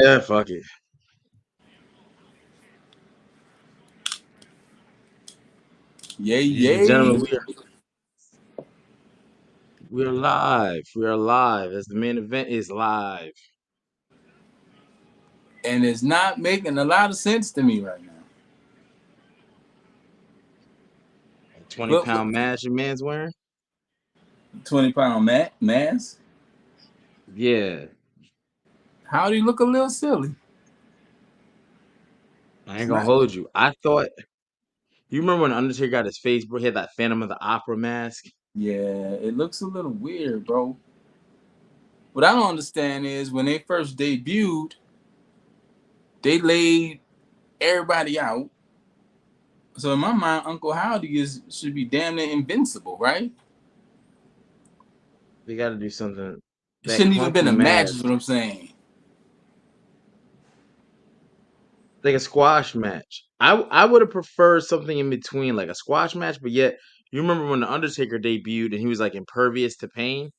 Yeah, fuck it. Yay, Ladies and yay. gentlemen, we are live. We are live as the main event is live. And it's not making a lot of sense to me right now. 20 But pound match your man's wearing? 20-pound mass? Yeah. How do you look a little silly? I It's ain't gonna not. hold you. I thought you remember when Undertaker got his face, bro? He had that Phantom of the Opera mask. Yeah, it looks a little weird, bro. What I don't understand is when they first debuted, they laid everybody out. So in my mind, Uncle Howdy should be damn near invincible, right? They gotta do something. It That shouldn't even been clunky a match, is mask. what I'm saying. Like a squash match. I would have preferred something in between, like a squash match, but yet you remember when the Undertaker debuted and he was like impervious to pain?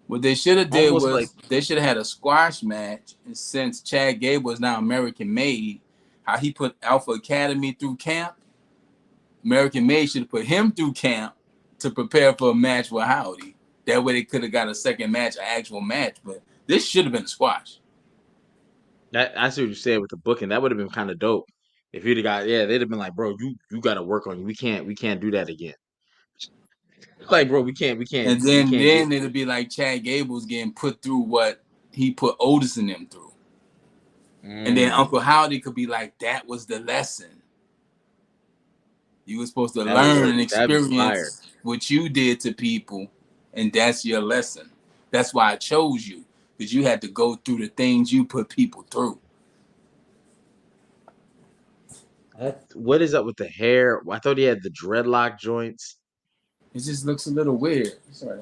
What they should have did Almost like was they should have had a squash match. And since Chad Gable is now American made, how he put Alpha Academy through camp, American made should have put him through camp to prepare for a match with Howdy. That way they could have got a second match, an actual match. But this should have been a squash. that. I see what you said with the booking. That would have been kind of dope. If you'd have got, yeah, they'd have been like, bro, you got to work on you. We can't do that again. Like, bro, And we then can't get. then it'd be like Chad Gable's getting put through what he put Otis and them through. And then Mm, Uncle Howdy could be like, that was the lesson. You were supposed to that'll learn work. and That'd be fire. experience what you did to people, and that's your lesson. That's why I chose you, because you had to go through the things you put people through. What is up with the hair? I thought he had the dreadlock joints. It just looks a little weird. Sorry.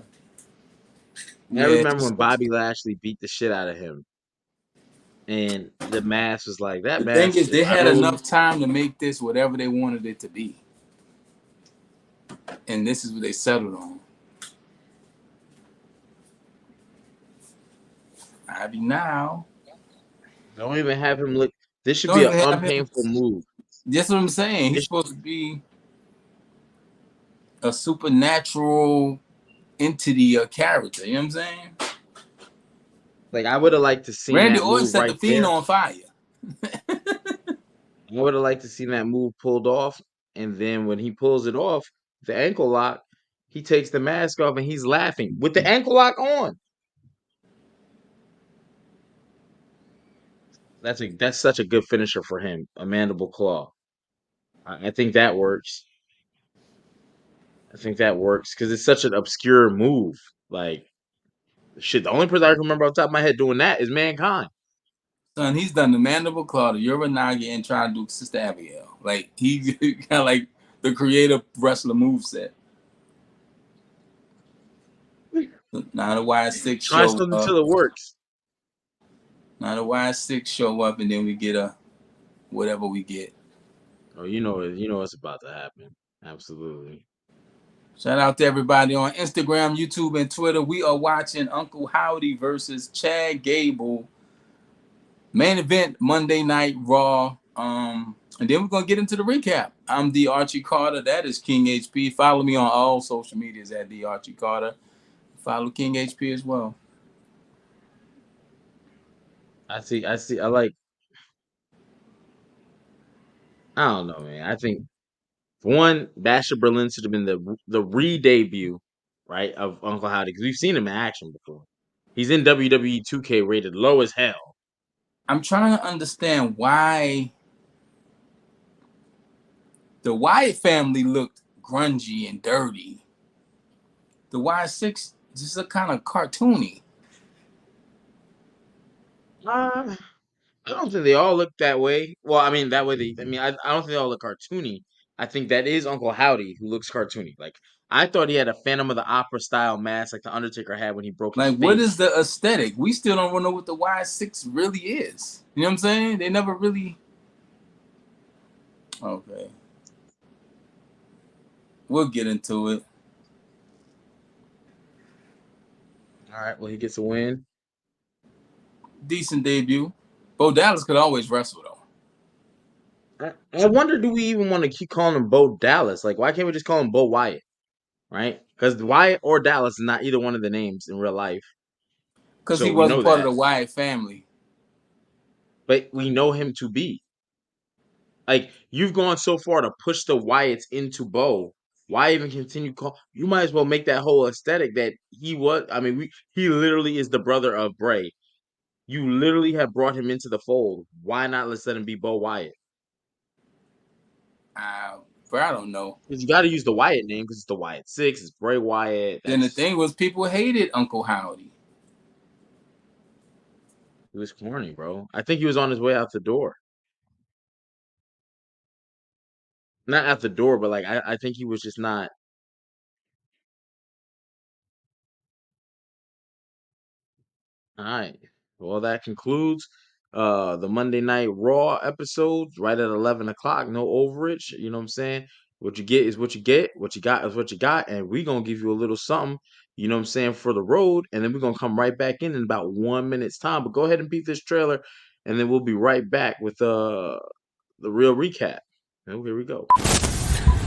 I Yeah, it remember just when looks. Bobby Lashley beat the shit out of him, and the mask was like that The thing mask. is, they I had don't. enough time to make this whatever they wanted it to be, and this is what they settled on. I be now. Don't even have him look. This should Don't be an even have him. unpainful move. That's what I'm saying. He's This, supposed to be a supernatural entity or character. You know what I'm saying? like I would have liked to seen Randy that Orton move set the right Fiend there. on fire. I would have liked to seen that move pulled off, and then when he pulls it off, the ankle lock, he takes the mask off and he's laughing with the ankle lock on. That's such a good finisher for him, a mandible claw. I think that works. I think that works because it's such an obscure move. Like shit, the only person I can remember off the top of my head doing that is Mankind. Son, he's done the Mandible Claw, the Uranagi, and trying to do Sister Abigail. Like he kind of like the creative wrestler moveset. Now the Y6 Try show something up. till it works. Now the Y6 show up, and then we get a whatever we get. Oh, you know it's about to happen. Absolutely. Shout out to everybody on Instagram, YouTube, and Twitter. We are watching Uncle Howdy versus Chad Gable. Main event Monday Night Raw. And then we're gonna get into the recap. I'm the Archie Carter. That is King HP. Follow me on all social medias at the Archie Carter. Follow King HP as well. I see. I see. I like. I don't know, man. I think for one, Basher Berlin should have been the re-debut, right, of Uncle Howdy because we've seen him in action before. He's in WWE 2K rated low as hell. I'm trying to understand why the Wyatt family looked grungy and dirty. The Y6 just look kind of cartoony. Uh, I don't think they all look that way. Well, I mean that way they. I mean, I don't think they all look cartoony. I think that is Uncle Howdy who looks cartoony. Like I thought he had a Phantom of the Opera style mask like the Undertaker had when he broke his Like, what is face. the aesthetic? We still don't know what the Y6 really is. You know what I'm saying? They never really. Okay, we'll get into it. All right, well he gets a win. Decent debut. Bo Dallas could always wrestle though. I wonder, do we even want to keep calling him Bo Dallas? Like, why can't we just call him Bo Wyatt? Right? Because Wyatt or Dallas is not either one of the names in real life. Because So he we wasn't know part of that. the Wyatt family. But we know him to be. Like, you've gone so far to push the Wyatts into Bo. Why even continue call? You might as well make that whole aesthetic that he was. I mean, he literally is the brother of Bray. You literally have brought him into the fold. Why not let's let him be Bo Wyatt? But I don't know. Because you got to use the Wyatt name because it's the Wyatt Six. It's Bray Wyatt. Then the That's thing was, people hated Uncle Howdy. He was corny, bro. I think he was on his way out the door. Not out the door, but like I think he was just not. All right. Well, that concludes the Monday Night Raw episodes right at 11 o'clock. No overage. You know what I'm saying? What you get is what you get. What you got is what you got. And we're gonna give you a little something, you know what I'm saying, for the road. And then we're gonna come right back in about 1 minute's time. But go ahead and beat this trailer, and then we'll be right back with the real recap. Oh, here we go.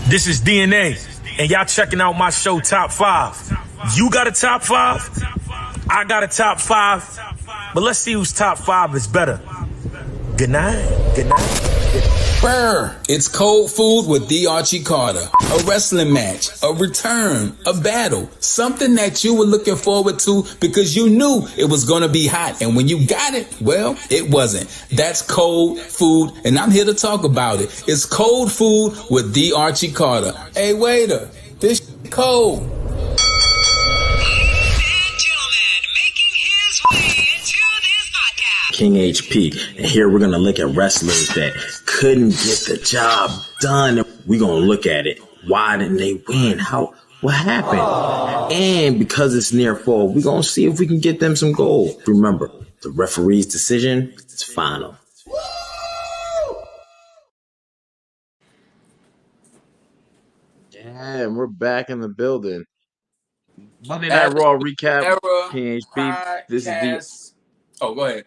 This is DNA, and y'all checking out my show Top 5. You got a top 5? I got a top 5. But let's see whose top 5 is better. Good night. Good night. Brr, it's cold food with the Archie Carter. A wrestling match, a return, a battle, something that you were looking forward to because you knew it was going to be hot. And when you got it, well, it wasn't. That's cold food, and I'm here to talk about it. It's cold food with the Archie Carter. Hey, waiter, this cold. King HP, and here we're gonna look at wrestlers that couldn't get the job done. We're gonna look at it. Why didn't they win? What happened? And because it's near fall, we're gonna see if we can get them some gold. Remember, the referee's decision is final. Yeah, and we're back in the building. Monday Night Raw recap. Era King HP. This is the podcast. Oh, go ahead.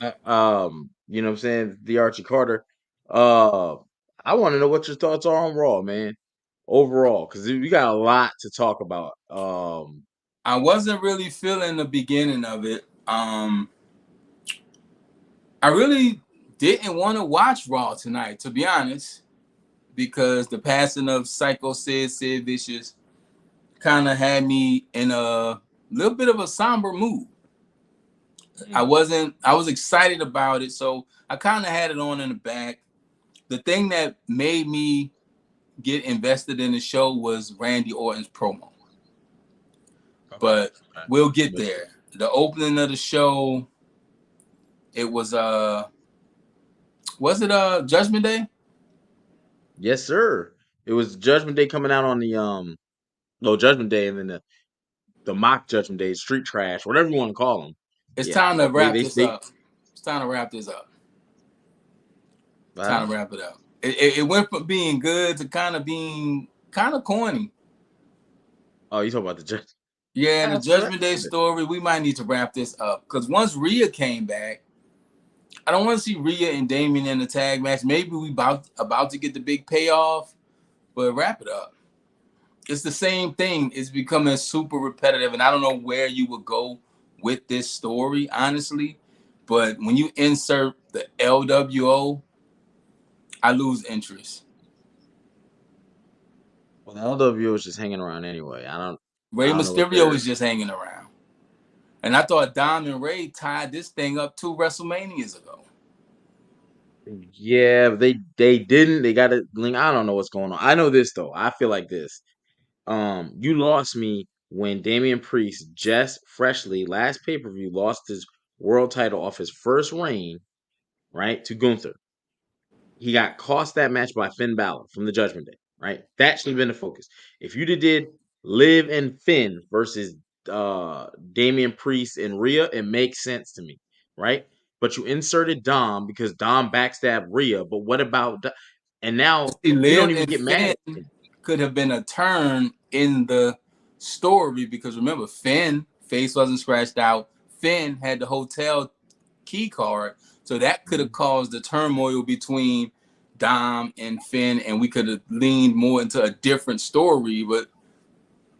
you know what I'm saying, the Archie Carter. Uh, I want to know what your thoughts are on Raw, man. Overall, because we got a lot to talk about. I wasn't really feeling the beginning of it. I really didn't want to watch Raw tonight, to be honest, because the passing of Psycho Sid Vicious, kind of had me in a little bit of a somber mood. I was excited about it, so I kind of had it on in the back. The thing that made me get invested in the show was Randy Orton's promo. But we'll get there. The opening of the show, it was Judgment Day? Yes, sir. It was Judgment Day coming out on the no, Judgment Day, and then the mock Judgment Day, Street Trash, whatever you want to call them. It's Yeah, time to they wrap they this they. up. It's time to wrap this up. Uh, Time to wrap it up. It went from being good to kind of being kind of corny. oh, you talking about the Judgment? Yeah, the That's fair. Judgment Day story, we might need to wrap this up. Because once Rhea came back, I don't want to see Rhea and Damien in the tag match. Maybe we about to get the big payoff, but wrap it up. It's the same thing. It's becoming super repetitive, and I don't know where you would go with this story, honestly. But when you insert the LWO, I lose interest. Well, the LWO is just hanging around anyway. I Rey don't know what Mysterio they're. is just hanging around. And I thought Dom and Ray tied this thing up 2 WrestleManias ago. Yeah, they didn't. They got it. I don't know what's going on. I know this though. I feel like this. You lost me when Damian Priest just freshly last pay per view lost his world title off his first reign, right, to Gunther. He got cost that match by Finn Balor from the Judgment Day, right? That should have been the focus. If you did Liv and Finn versus Damian Priest and Rhea, it makes sense to me, right? But you inserted Dom because Dom backstabbed Rhea. But what about and now See, we don't Liv even and get mad at Finn him. could have been a turn in the story because remember, Finn face wasn't scratched out. Finn had the hotel key card, So that could have caused the turmoil between Dom and Finn, and we could have leaned more into a different story, but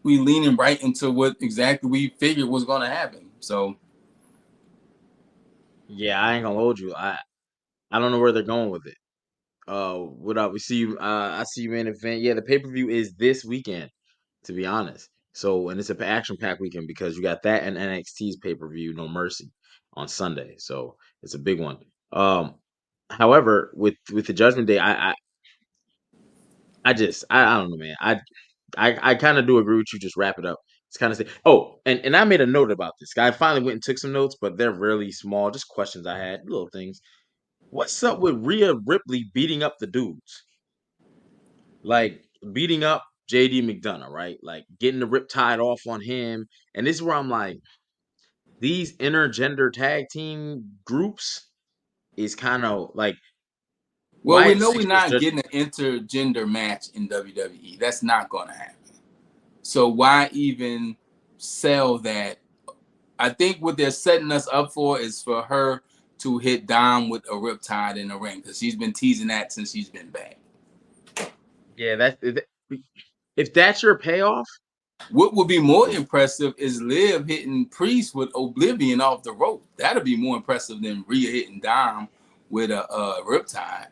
we leaning right into what exactly we figured was going to happen. So Yeah, I ain't gonna hold you. I don't know where they're going with it. What up? We see you. I see you in event. Yeah, the pay per view is this weekend, to be honest. So, and it's a action pack weekend because you got that and NXT's pay per view, No Mercy, on Sunday. So it's a big one. However, with the Judgment Day, I don't know, man. I kind of do agree with you. Just wrap it up. It's kind of oh, and I made a note about this. I finally went and took some notes, but they're really small, just questions I had, little things. What's up with Rhea Ripley beating up the dudes? Like beating up JD McDonough, right? Like getting the rip tied off on him. And this is where I'm like, these intergender tag team groups is kind of like well, we Wyatt know we're Six was not just getting an intergender match in WWE. That's not going to happen. So why even sell that? I think what they're setting us up for is for her to hit Dom with a riptide in the ring because she's been teasing that since she's been back. yeah, if that's your payoff, What would be more impressive is Liv hitting Priest with Oblivion off the rope. That'd be more impressive than Rhea hitting Dom with a riptide.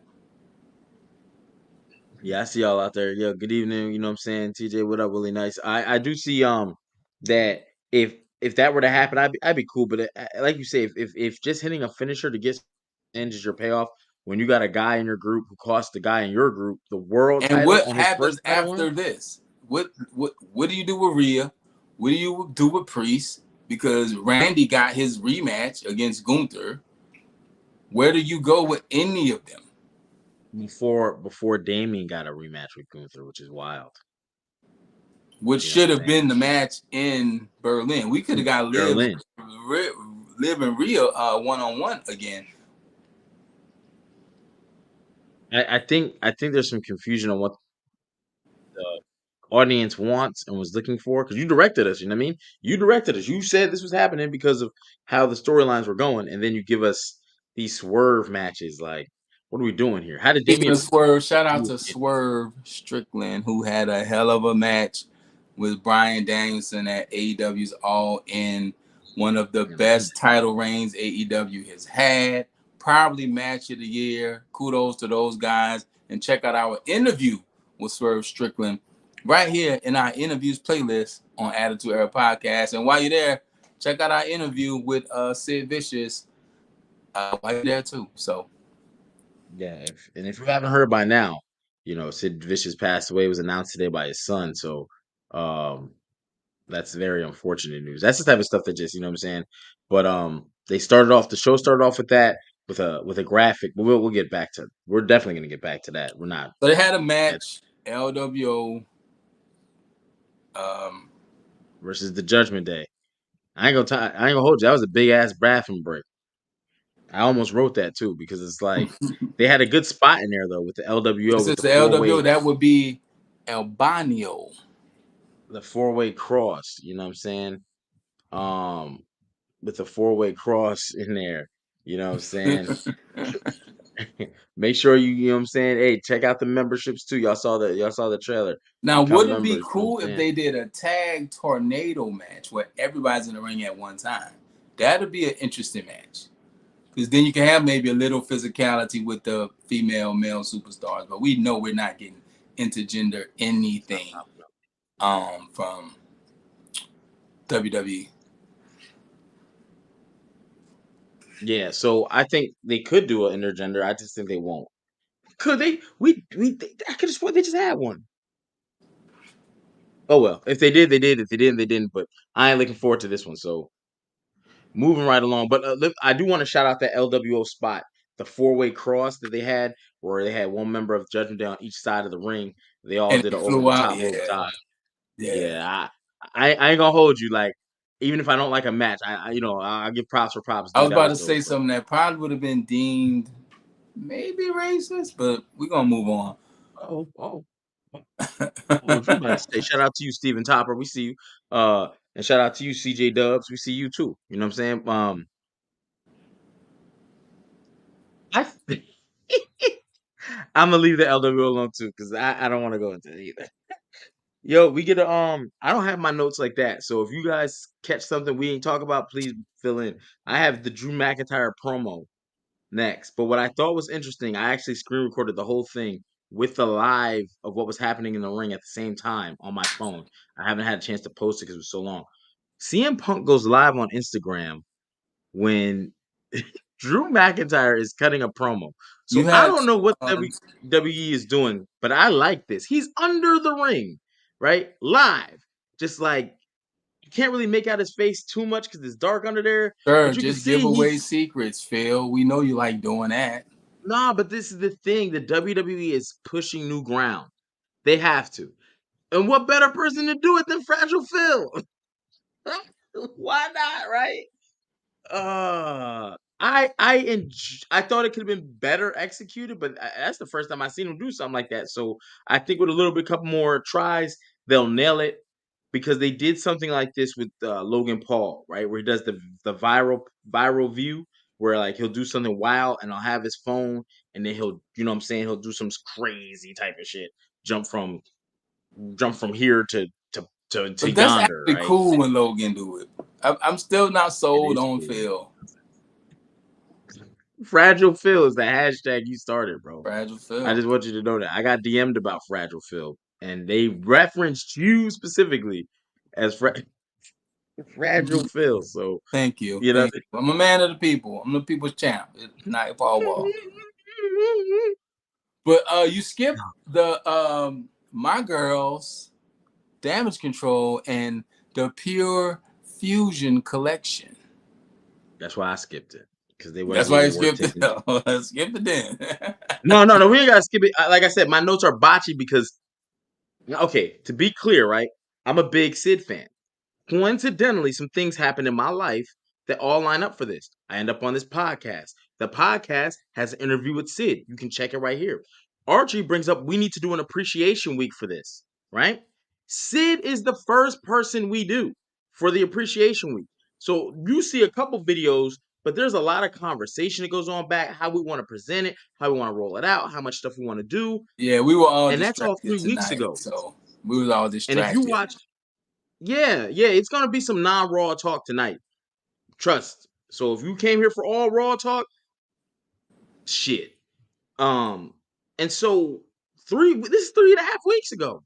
yeah, I see y'all out there. Yo, good evening. You know what I'm saying? TJ, what up? Really nice. I do see that if that were to happen, I'd be cool. But like you say, if just hitting a finisher to get ends is your payoff, when you got a guy in your group who cost the guy in your group the world And title what on his happens first title after win, this? What do you do with Rhea? What do you do with Priest? Because Randy got his rematch against Gunther. Where do you go with any of them? before Damien got a rematch with Gunther, which is wild. Which You know what should I'm have saying? been the match in Berlin. We could have got Berlin. Liv and Rhea one-on-one again. I think there's some confusion on what the audience wants and was looking for because you directed us. You know what I mean? You directed us. You said this was happening because of how the storylines were going, and then you give us these swerve matches. Like, what are we doing here? How did Speaking Damien? of Swerve, shout out to Swerve Strickland, who had a hell of a match with Bryan Danielson at AEW's All In. One of the best title reigns AEW has had. Probably match of the year. Kudos to those guys. And check out our interview with Swerve Strickland right here in our interviews playlist on Attitude Era Podcast. And while you're there, check out our interview with Sid Vicious while you're there too. So Yeah, if you haven't heard by now, Sid Vicious passed away. It was announced today by his son. So, um, that's very unfortunate news. That's the type of stuff that just, you know what I'm saying? But the show started off with that with a graphic, but we'll get back to we're definitely gonna get back to that. We're not they had a at match, LWO. versus the Judgment Day. I ain't gonna hold you. That was a big ass bathroom break. I almost wrote that too because it's like they had a good spot in there though with the LWO This with is the LWO. That would be Albano. the four-way cross, you know what I'm saying? Um with the four-way cross in there, you know what I'm saying? Make sure you know what I'm saying? Hey, check out the memberships too. Y'all saw the trailer. Now, Become would it be members, you know cool what I'm if saying? they did a tag tornado match where everybody's in the ring at one time? That'd be an interesting match. Because then you can have maybe a little physicality with the female, male superstars. But we know we're not getting intergender anything from WWE. Yeah, so I think they could do an intergender. I just think they won't. Could they? I could have sworn they just had one. Oh well, if they did, they did. If they didn't, they didn't. But I ain't looking forward to this one. So moving right along. But I do want to shout out that LWO spot, the four-way cross that they had, where they had one member of Judgment Day on each side of the ring. They all And did it an over flew the out. top Yeah. rope dive. Yeah. Yeah, I ain't gonna hold you. Like even if I don't like a match, I give props for props I due. was That about was to dope. say something that probably would have been deemed maybe racist, but we're going to move on. Oh, oh, what you about to say? Shout out to you, Steven Topper. We see you. And shout out to you, CJ Dubs. We see you too. You know what I'm saying? I I'm gonna leave the LW alone too because I don't want to go into it either. Yo, we get a I don't have my notes like that, so if you guys catch something we ain't talk about, please fill in. I have the Drew McIntyre promo next, but what I thought was interesting, I actually screen recorded the whole thing with the live of what was happening in the ring at the same time on my phone. I haven't had a chance to post it because it was so long. CM Punk goes live on Instagram when Drew McIntyre is cutting a promo. You So I had don't know what um, WWE is doing, but I like this. He's under the ring, right? Live. Just like you can't really make out his face too much because it's dark under there, sure, but you can just give see away he's secrets, Phil. We know you like doing that. nah, but this is the thing. The WWE is pushing new ground. They have to. And what better person to do it than Fragile Phil? Why not, right? I thought it could have been better executed, but that's the first time I've seen him do something like that. So I think with a little bit, couple more tries, they'll nail it because they did something like this with Logan Paul, right? Where he does the viral view, where like he'll do something wild and I'll have his phone, and then he'll, you know what I'm saying, he'll do some crazy type of shit, jump from here to But that's yonder, actually right? cool when Logan do it. I'm still not It sold is on cool. Phil. Fragile Phil is the hashtag you started, bro. Fragile I Phil. just want you to know that. I got DM'd about Fragile Phil, and they referenced you specifically as Fragile Phil. So, Thank you. you know. Thank you. I'm a man of the people. I'm the people's champ, not Paul Wall. But you skipped the my girls, Damage Control, and the Pure Fusion collection. That's why I skipped it because they wasn't That's why giving you me work skipped it. taking. Skip it then. No, we ain't gotta skip it. Like I said, my notes are botchy because okay, to be clear, right? I'm a big Sid fan. Coincidentally, some things happen in my life that all line up for this. I end up on this podcast. The podcast has an interview with Sid. You can check it right here. Archie brings up we need to do an appreciation week for this, right? Sid is the first person we do for the appreciation week. So you see a couple videos, but there's a lot of conversation that goes on back, how we want to present it, how we want to roll it out, how much stuff we want to do. Yeah, we were all And that's all distracted 3 weeks tonight, ago. so we was all And if you distracted. watch, yeah, it's gonna be some non-raw talk tonight. Trust. So if you came here for all raw talk, shit. Um, and so this is 3.5 weeks ago.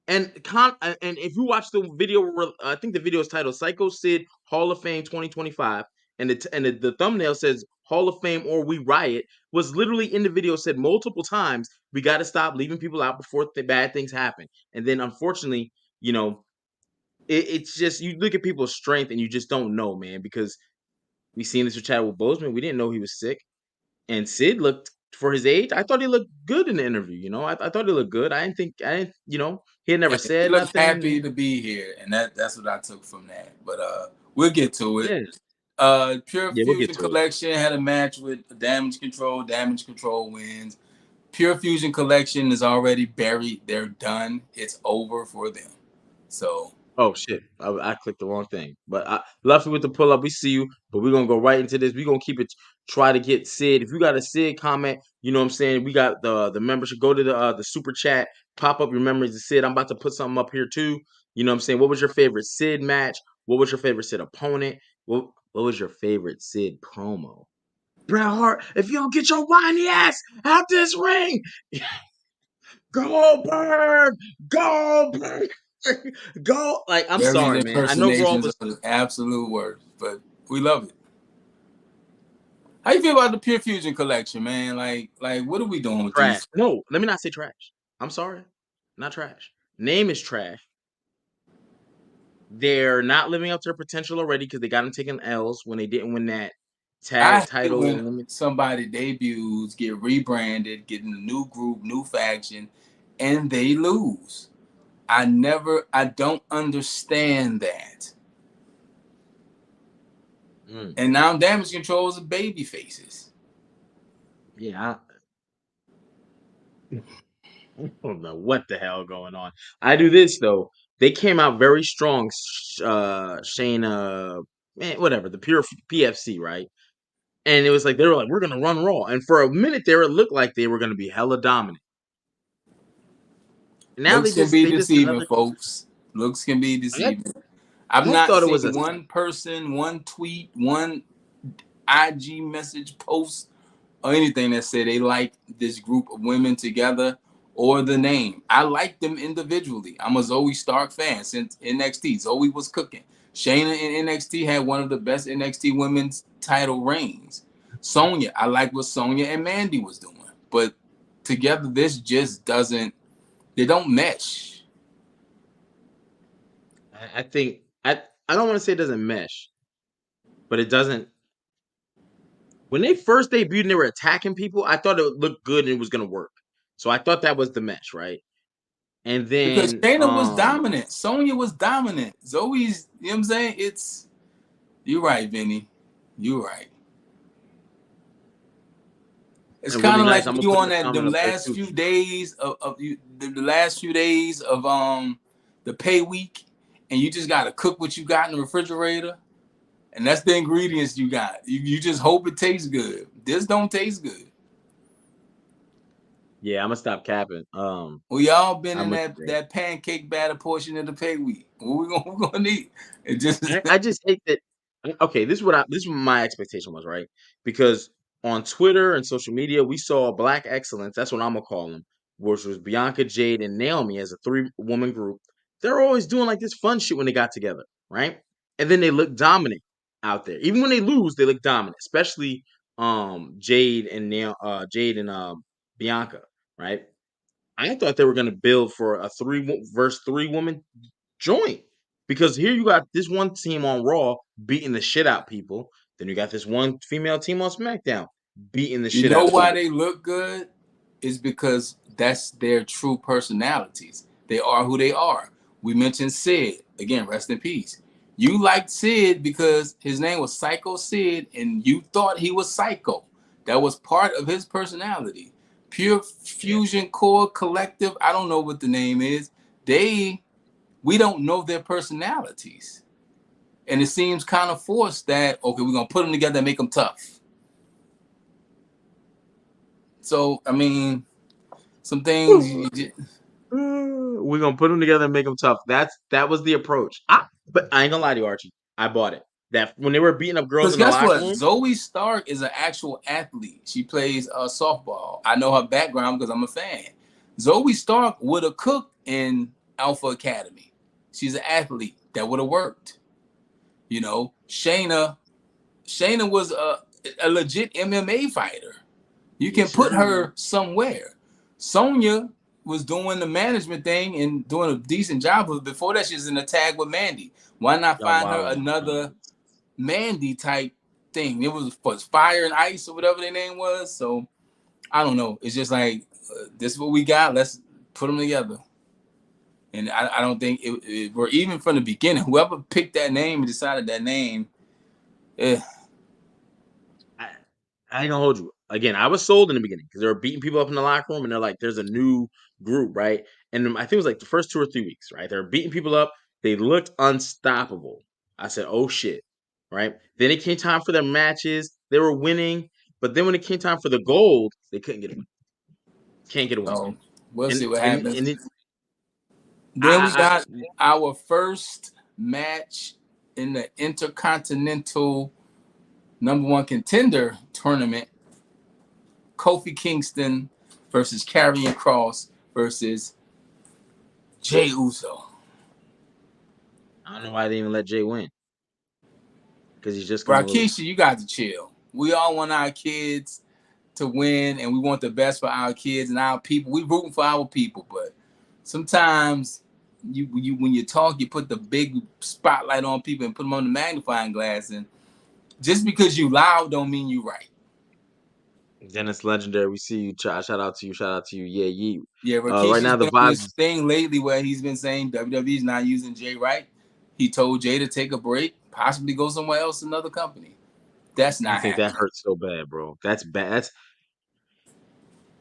And if you watch the video, I think the video is titled "Psycho Sid Hall of Fame 2025," and the thumbnail says "Hall of Fame or We Riot." Was literally in the video said multiple times, "We got to stop leaving people out before the bad things happen." And then unfortunately, you know, it's just you look at people's strength and you just don't know, man, because we seen this with Chadwick Boseman. We didn't know he was sick. And Sid looked for his age. I thought he looked good in the interview. I thought he looked good. I didn't. He had never Yeah, he said looked nothing. happy to be here, and that's what I took from that. But we'll get to it. Yeah, Pure yeah, we'll get Fusion to it. Collection had a match with Damage Control. Damage Control wins. Pure Fusion Collection is already buried. They're done. It's over for them. So Oh shit, I clicked the wrong thing. But Luffy with the pull up, we see you. But we're gonna go right into this. We're gonna keep it. Try to get Sid. If you got a Sid comment, you know what I'm saying. We got the membership. Go to the super chat. Pop up your memories of Sid. I'm about to put something up here too. You know what I'm saying. What was your favorite Sid match? What was your favorite Sid opponent? What was your favorite Sid promo? Bret Hart, if you don't get your whiny ass out this ring, Goldberg, Goldberg, go. Like, I'm Gary's sorry, man. I know Raw impersonations was are the absolute worst, but we love it. How you feel about the Pure Fusion Collection, man? Like what are we doing with trash. these? No, let me not say trash. I'm sorry. Not trash. Name is trash. They're not living up to their potential already because they got them taking L's when they didn't win that tag I hate title. when somebody debuts, get rebranded, get in a new group, new faction, and they lose. I don't understand that. Mm, And now Damage Control is a baby faces. yeah, I don't know what the hell going on. I do this though. They came out very strong. Shayna, man, whatever. The pure PFC, right? And it was like they were like, we're gonna run Raw, and for a minute there, it looked like they were gonna be hella dominant. And now Looks can be they just deceiving, another. folks. Looks can be I, deceiving. I've I not thought it seen was a. one person, one tweet, one IG message post or anything that said they like this group of women together or the name. I like them individually. I'm a Zoe Stark fan since NXT. Zoe was cooking. Shayna in NXT had one of the best NXT women's title reigns. Sonya, I like what Sonya and Mandy was doing. But together, this just doesn't, they don't mesh. I think I don't want to say it doesn't mesh, but it doesn't. When they first debuted and they were attacking people, I thought it looked good and it was gonna work. So I thought that was the mesh, right? And Because then Shayna was dominant. Sonya was dominant. Zoe's, you know what I'm saying? You're right, Vinny. You're right. It's and really kind of nice. like I'm when gonna you put on the that comment them up there last too. few days of you the last few days of the pay week, and you just gotta cook what you got in the refrigerator, and that's the ingredients you got. You just hope it tastes good. This don't taste good. Yeah, I'm gonna stop capping. We all been I'm in with you, bro. that pancake batter portion of the pay week. What we gonna eat? It just I just hate that. Okay, this is what my expectation was, right? Because on Twitter and social media, we saw Black Excellence. That's what I'm gonna call them, which was Bianca, Jade, and Naomi as a 3-woman group. They're always doing like this fun shit when they got together, right? And then they look dominant out there. Even when they lose, they look dominant, especially Jade and Bianca, right? I thought they were gonna build for a 3 woman joint. Because here you got this one team on Raw beating the shit out people. Then you got this one female team on SmackDown beating the you shit know out why people. they look good is because that's their true personalities. They are who they are. We mentioned Sid again. Rest in peace. You liked Sid because his name was Psycho Sid, and you thought he was psycho. That was part of his personality. Pure Yeah. Fusion Core Collective. I don't know what the name is. We don't know their personalities, and it seems kind of forced that okay, we're gonna put them together and make them tough. So I mean, some things you just, We're gonna put them together and make them tough. That was the approach. But I ain't gonna lie to you, Archie. I bought it. That when they were beating up girls because in the guess locker what? room, Zoe Stark is an actual athlete. She plays softball. I know her background because I'm a fan. Zoe Stark would have cooked in Alpha Academy. She's an athlete that would have worked. You know, Shayna was a legit MMA fighter. You can yes, put sir. her somewhere. Sonya was doing the management thing and doing a decent job of it. Before that, she was in a tag with Mandy. Why not Y'all find her wild on my another comments. Mandy type thing? It was Fire and Ice or whatever their name was. So I don't know. It's just like this is what we got. Let's put them together. And I don't think we're even from the beginning. Whoever picked that name and decided that name, eh, I, I ain't gonna hold you. Again, I was sold in the beginning because they were beating people up in the locker room, and they're like, "There's a new group, right?" And I think it was like the first 2 or 3 weeks, right? They were beating people up. They looked unstoppable. I said, "Oh shit!" Right? Then it came time for their matches. They were winning, but then when it came time for the gold, they couldn't get a win. Can't get a win. so we'll see And what and happens. and it, Then we I got our first match in the Intercontinental #1 contender tournament. Kofi Kingston versus Karrion Kross versus Jey Uso. I don't know why they even let Jay win because he's just gonna Rakisha, lose. you got to chill. We all want our kids to win, and we want the best for our kids and our people. We rooting for our people, but sometimes you when you talk, you put the big spotlight on people and put them on the magnifying glass, and just because you loud don't mean you right. Dennis Legendary, we see you. Shout out to you. Shout out to you. Yeah, you. Yeah, Right Rikishi's now the been on vibes this is. thing lately where he's been saying WWE's not using Jay right. He told Jay to take a break, possibly go somewhere else, another company. That's I not think that happening. hurts so bad, bro. That's bad. That's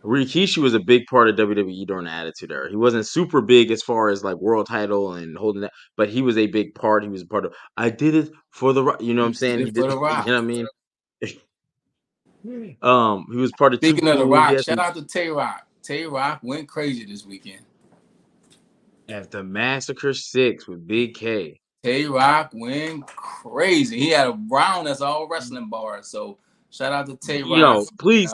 Rikishi was a big part of WWE during the Attitude Era. He wasn't super big as far as like world title and holding that, but he was a big part. He was a part of. I did it for the. You know what He I'm saying? did He it for did. the You Rock. know what I mean? He was part of Too Speaking of The Cool. He Rock, had shout some out to Tay Rock. Tay Rock went crazy this weekend. after Massacre 6 with Big K. Tay Rock went crazy. He had a BRAUN that's all wrestling bars. So shout out to Tay Rock. Please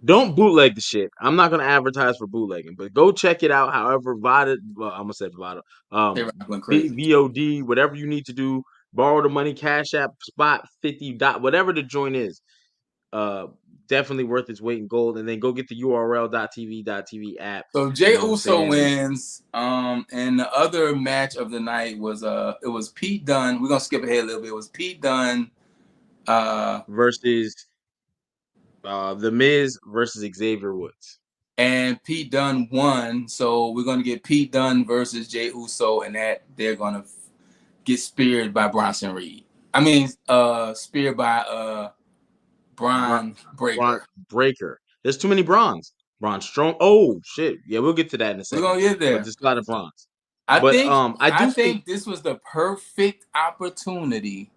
don't bootleg the shit. I'm not gonna advertise for bootlegging, but go check it out. However, Vada, well, I almost said Vada, Tay Rock went big crazy. VOD, whatever you need to do, borrow the money, Cash App, Spot 50 dot, whatever the joint is. Definitely worth its weight in gold. And then go get the URL.tv.tv app. So You Jay know what I'm Uso saying? wins. And the other match of the night was it was Pete Dunne. We're gonna skip ahead a little bit. It was Pete Dunne Versus The Miz versus Xavier Woods. and Pete Dunne won. So we're gonna get Pete Dunne versus Jay Uso, and that they're gonna get speared by Bronson Reed. I mean, speared by Braun Braun Breaker. Breaker. There's too many bronze. Braun Strowman. Oh shit. Yeah, we'll get to that in a We're second. gonna get But there. there's a lot of bronze. I But think I I do think think this was the perfect opportunity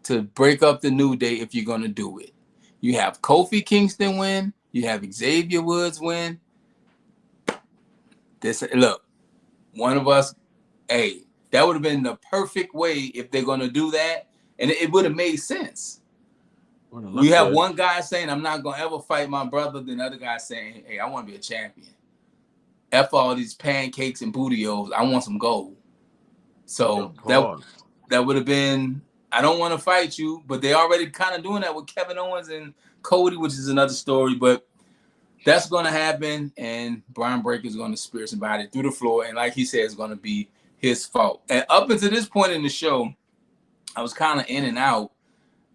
to break up the New Day if you're gonna do it. You have Kofi Kingston win. You have Xavier Woods win. Look, one of us. Hey, that would have been the perfect way if they're gonna do that, and it would have made sense. You have good. one guy saying, "I'm not gonna ever fight my brother," then the other guy saying, "Hey, I want to be a champion. F all these pancakes and bootios. I want some gold." So that would have been. I don't want to fight you, but they already kind of doing that with Kevin Owens and Cody, which is another story. But that's going to happen, and Braun Breaker is going to spear somebody through the floor, and like he said, it's going to be his fault. And up until this point in the show, I was kind of in and out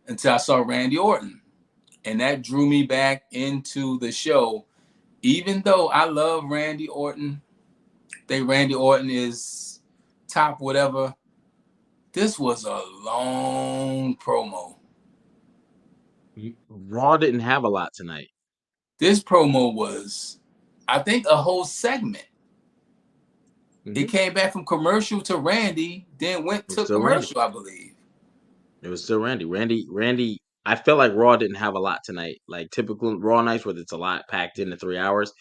until I saw Randy Orton, and that drew me back into the show. Even though I love Randy Orton, Randy Orton is top whatever. This was a long promo. Raw didn't have a lot tonight. This promo was, I think, a whole segment. Mm-hmm. It came back from commercial to Randy, then went to commercial, Randy. I believe. It was still Randy. Randy, I felt like Raw didn't have a lot tonight. Like typical Raw nights where it's a lot packed into 3 hours.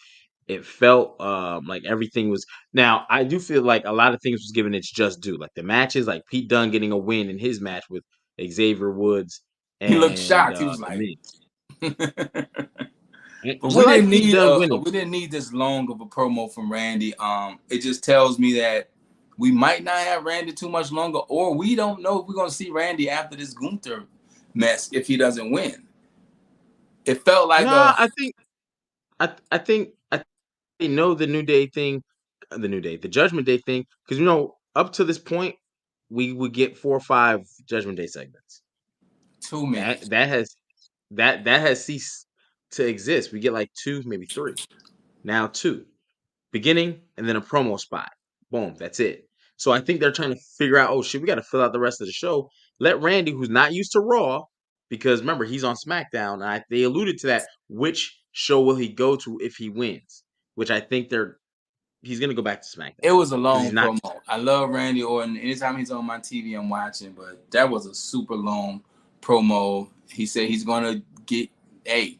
It felt like everything was. Now, I do feel like a lot of things was given its just due. Like the matches, like Pete Dunne getting a win in his match with Xavier Woods. And, he looked shocked. He was like, But we didn't need this long of a promo from Randy. It just tells me that we might not have Randy too much longer, or we don't know if we're gonna see Randy after this Gunther mess if he doesn't win. It felt like I think they know the New Day thing, the Judgment Day thing, because up to this point we would get 4 or 5 Judgment Day segments. Too many. That has ceased to exist. We get like 2, maybe 3. Now 2. Beginning and then a promo spot. Boom, that's it. So I think they're trying to figure out, oh shit, we got to fill out the rest of the show. Let Randy, who's not used to Raw, because remember he's on SmackDown. And they alluded to that. Which show will he go to if he wins? Which I think he's gonna go back to SmackDown. It was a long promo. I love Randy Orton. Anytime he's on my TV, I'm watching. But that was a super long promo. He said he's gonna get. Hey,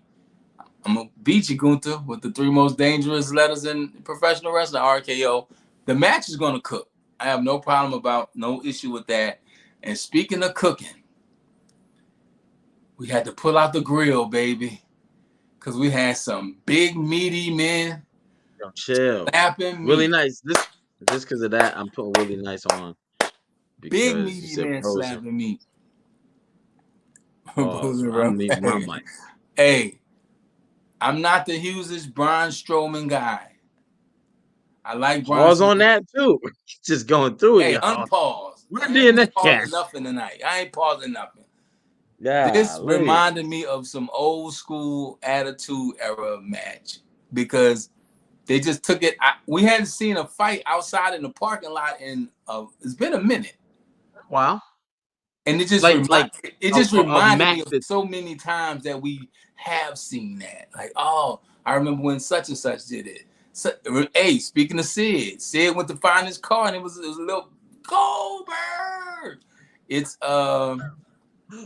I'm gonna beat you, Gunther, with the 3 most dangerous letters in professional wrestling, RKO. The match is gonna cook. I have no issue with that. And speaking of cooking, we had to pull out the grill, baby, because we had some big meaty men. Yo, chill. Really nice. This just because of that, I'm putting really nice on. Big meaty men slapping me. I'm leaving my mic. Hey, I'm not the hugest Braun Strowman guy. I like Bronson. Pause on that too. Just going through it. Hey, unpause. We're doing that. Nothing tonight. I ain't pausing nothing. Yeah. This reminded me of some old school Attitude Era match because they just took it. We hadn't seen a fight outside in the parking lot in it's been a minute. Wow. And it just reminded me of so many times that we have seen that. Like, oh, I remember when such and such did it. So, hey, speaking of Sid went to find his car and it was a little Goldberg. It's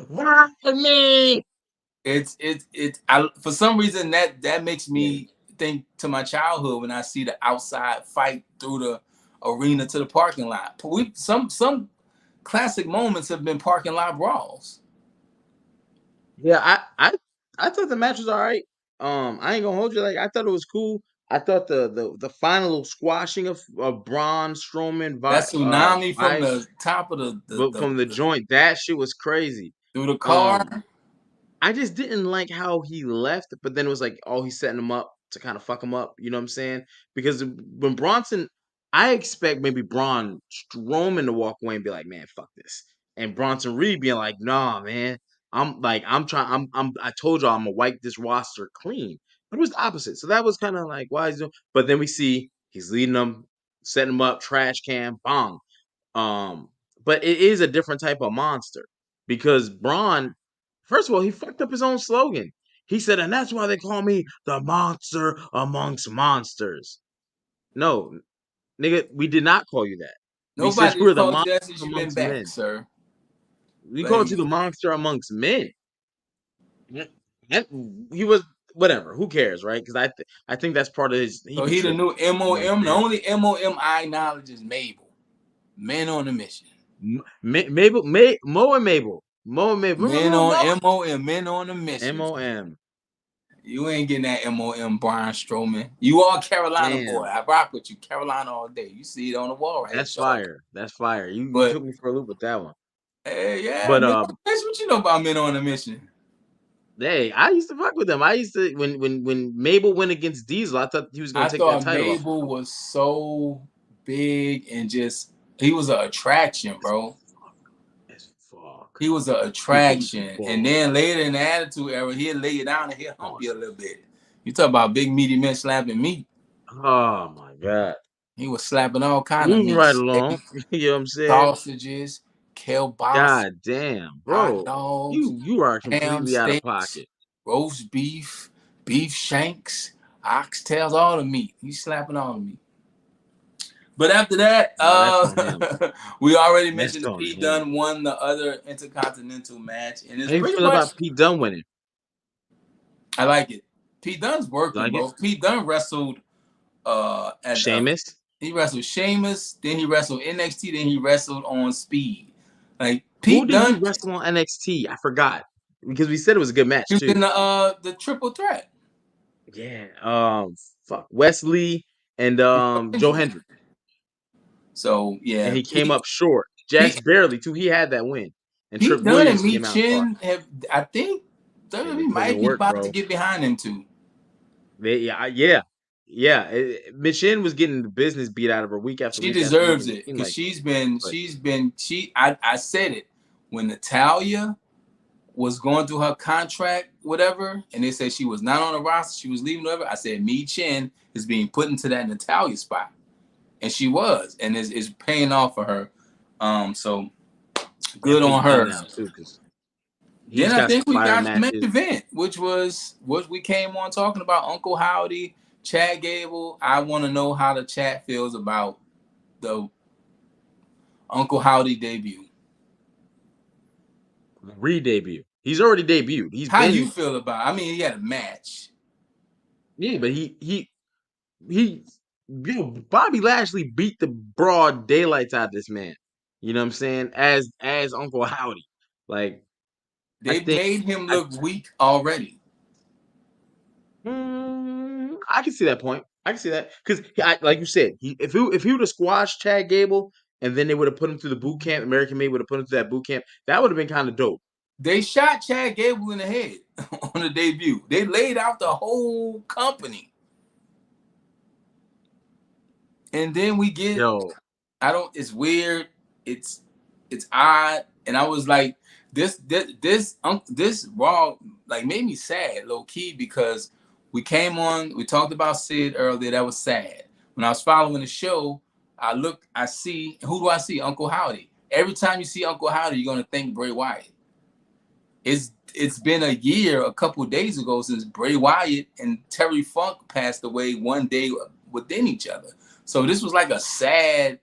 Why me? For some reason that makes me think to my childhood when I see the outside fight through the arena to the parking lot. Some classic moments have been parking lot brawls. Yeah, I thought the match was all right. I ain't gonna hold you. Like I thought it was cool. I thought the final squashing of Braun Strowman That tsunami from by the top of from the joint, that shit was crazy. through the car. Um, I just didn't like how he left, but then it was like, oh, he's setting him up to kind of fuck him up. You know what I'm saying? Because when Bronson, I expect maybe Braun Strowman to walk away and be like, man, fuck this. And Bronson Reed being like, nah, man, I told y'all I'm gonna wipe this roster clean. But it was the opposite. So that was kind of like, why is he doing? But then we see he's leading them, setting them up, trash can, bong. Um, but it is a different type of monster because Braun, first of all, he fucked up his own slogan. He said, and that's why they call me the monster amongst monsters. No, nigga, we did not call you that. We said you Nobody's were the called you monster that since you've been amongst back, men. sir. We called Like, you the monster amongst men. He was whatever. Who cares, right? Because I think that's part of his. He so be he the tripping new amongst MOM. The men. only MOM I acknowledge is Mabel. Men on a mission. Mabel, Mo and Mabel, Mo and Mabel. Men Remember on Mo? MOM. Men on a mission. MOM. You ain't getting that MOM, Braun Strowman. You are Carolina boy. Damn. I rock with you. Carolina all day. You see it on the wall right here, That's Charlotte. fire. That's fire. You But took me for a loop with that one. hey, yeah, But men on a mission. What you know about men on a mission? hey, I used to fuck with them. I used to when Mabel went against Diesel, I thought he was gonna I take that thought title off of Mabel him. was so big and just he was an attraction, bro. As fuck. He was an Big as attraction. And fuck. then later in the Attitude Era, he'll lay you down and he'll hump Oh, you a little bit. You talk about big meaty men slapping meat. oh my god. He was slapping all kind of Moving meat. right along. Steak, You know what I'm saying? sausages, kielbasa, God damn, hot bro. dogs, You are ham completely out of steaks, pocket. roast beef, beef shanks, oxtails, all the meat. He's slapping all the meat. But after that, No, that's on him. we already That's mentioned that on Pete him. Dunne won the other Intercontinental match, and it's How you pretty feel much about Pete Dunne winning? I like it. Pete Dunne's You working, like it? bro. Pete Dunne wrestled at Sheamus? he wrestled Sheamus, then he wrestled NXT, then he wrestled on Speed. Like Who Pete did he Dunne, wrestle on NXT? I forgot. Because we said it was a good match he was too. in the triple threat. Yeah. Fuck. Wesley and Joe Hendry. So And yeah, he came up short. Pete, Just barely too. He had that win. And Pete Trick Dunne and Williams Me came out and fought. Chin have I think They've been WWE putting might in be work, about to bro. get behind him too. Yeah. Michin was getting the business beat out of her week after She week after week, deserves and it it seemed because like it. But I said it when Natalya was going through her contract, whatever, and they said she was not on the roster, she was leaving, whatever. I said Mi Chin is being put into that Natalya spot, and she was, and is paying off for her. So good definitely on Dunn her. now too, because Then he's I got some think we fire got the main matches. event, which was what we came on talking about. Uncle Howdy, Chad Gable. I want to know how the chat feels about the Uncle Howdy debut. Re-debut. He's already debuted. He's How you been feel about it? I mean, he had a match. yeah, but he Bobby Lashley beat the broad daylights out of this man. You know what I'm saying? As Uncle Howdy. Like I They think made him I look weak already. I can see that point. I can see that because, like you said, if he would have squashed Chad Gable and then they would have put him through the boot camp, American Made would have put him through that boot camp. That would have been kind of dope. They shot Chad Gable in the head on the debut. They laid out the whole company. And then we get Yo, it's weird. It's odd. And I was like, this Raw like made me sad, low key, because we came on, we talked about Sid earlier. That was sad. When I was following the show, I see, who do I see? Uncle Howdy. Every time you see Uncle Howdy, you're gonna think Bray Wyatt. It's been a year, a couple of days ago, since Bray Wyatt and Terry Funk passed away one day within each other. So this was like a sad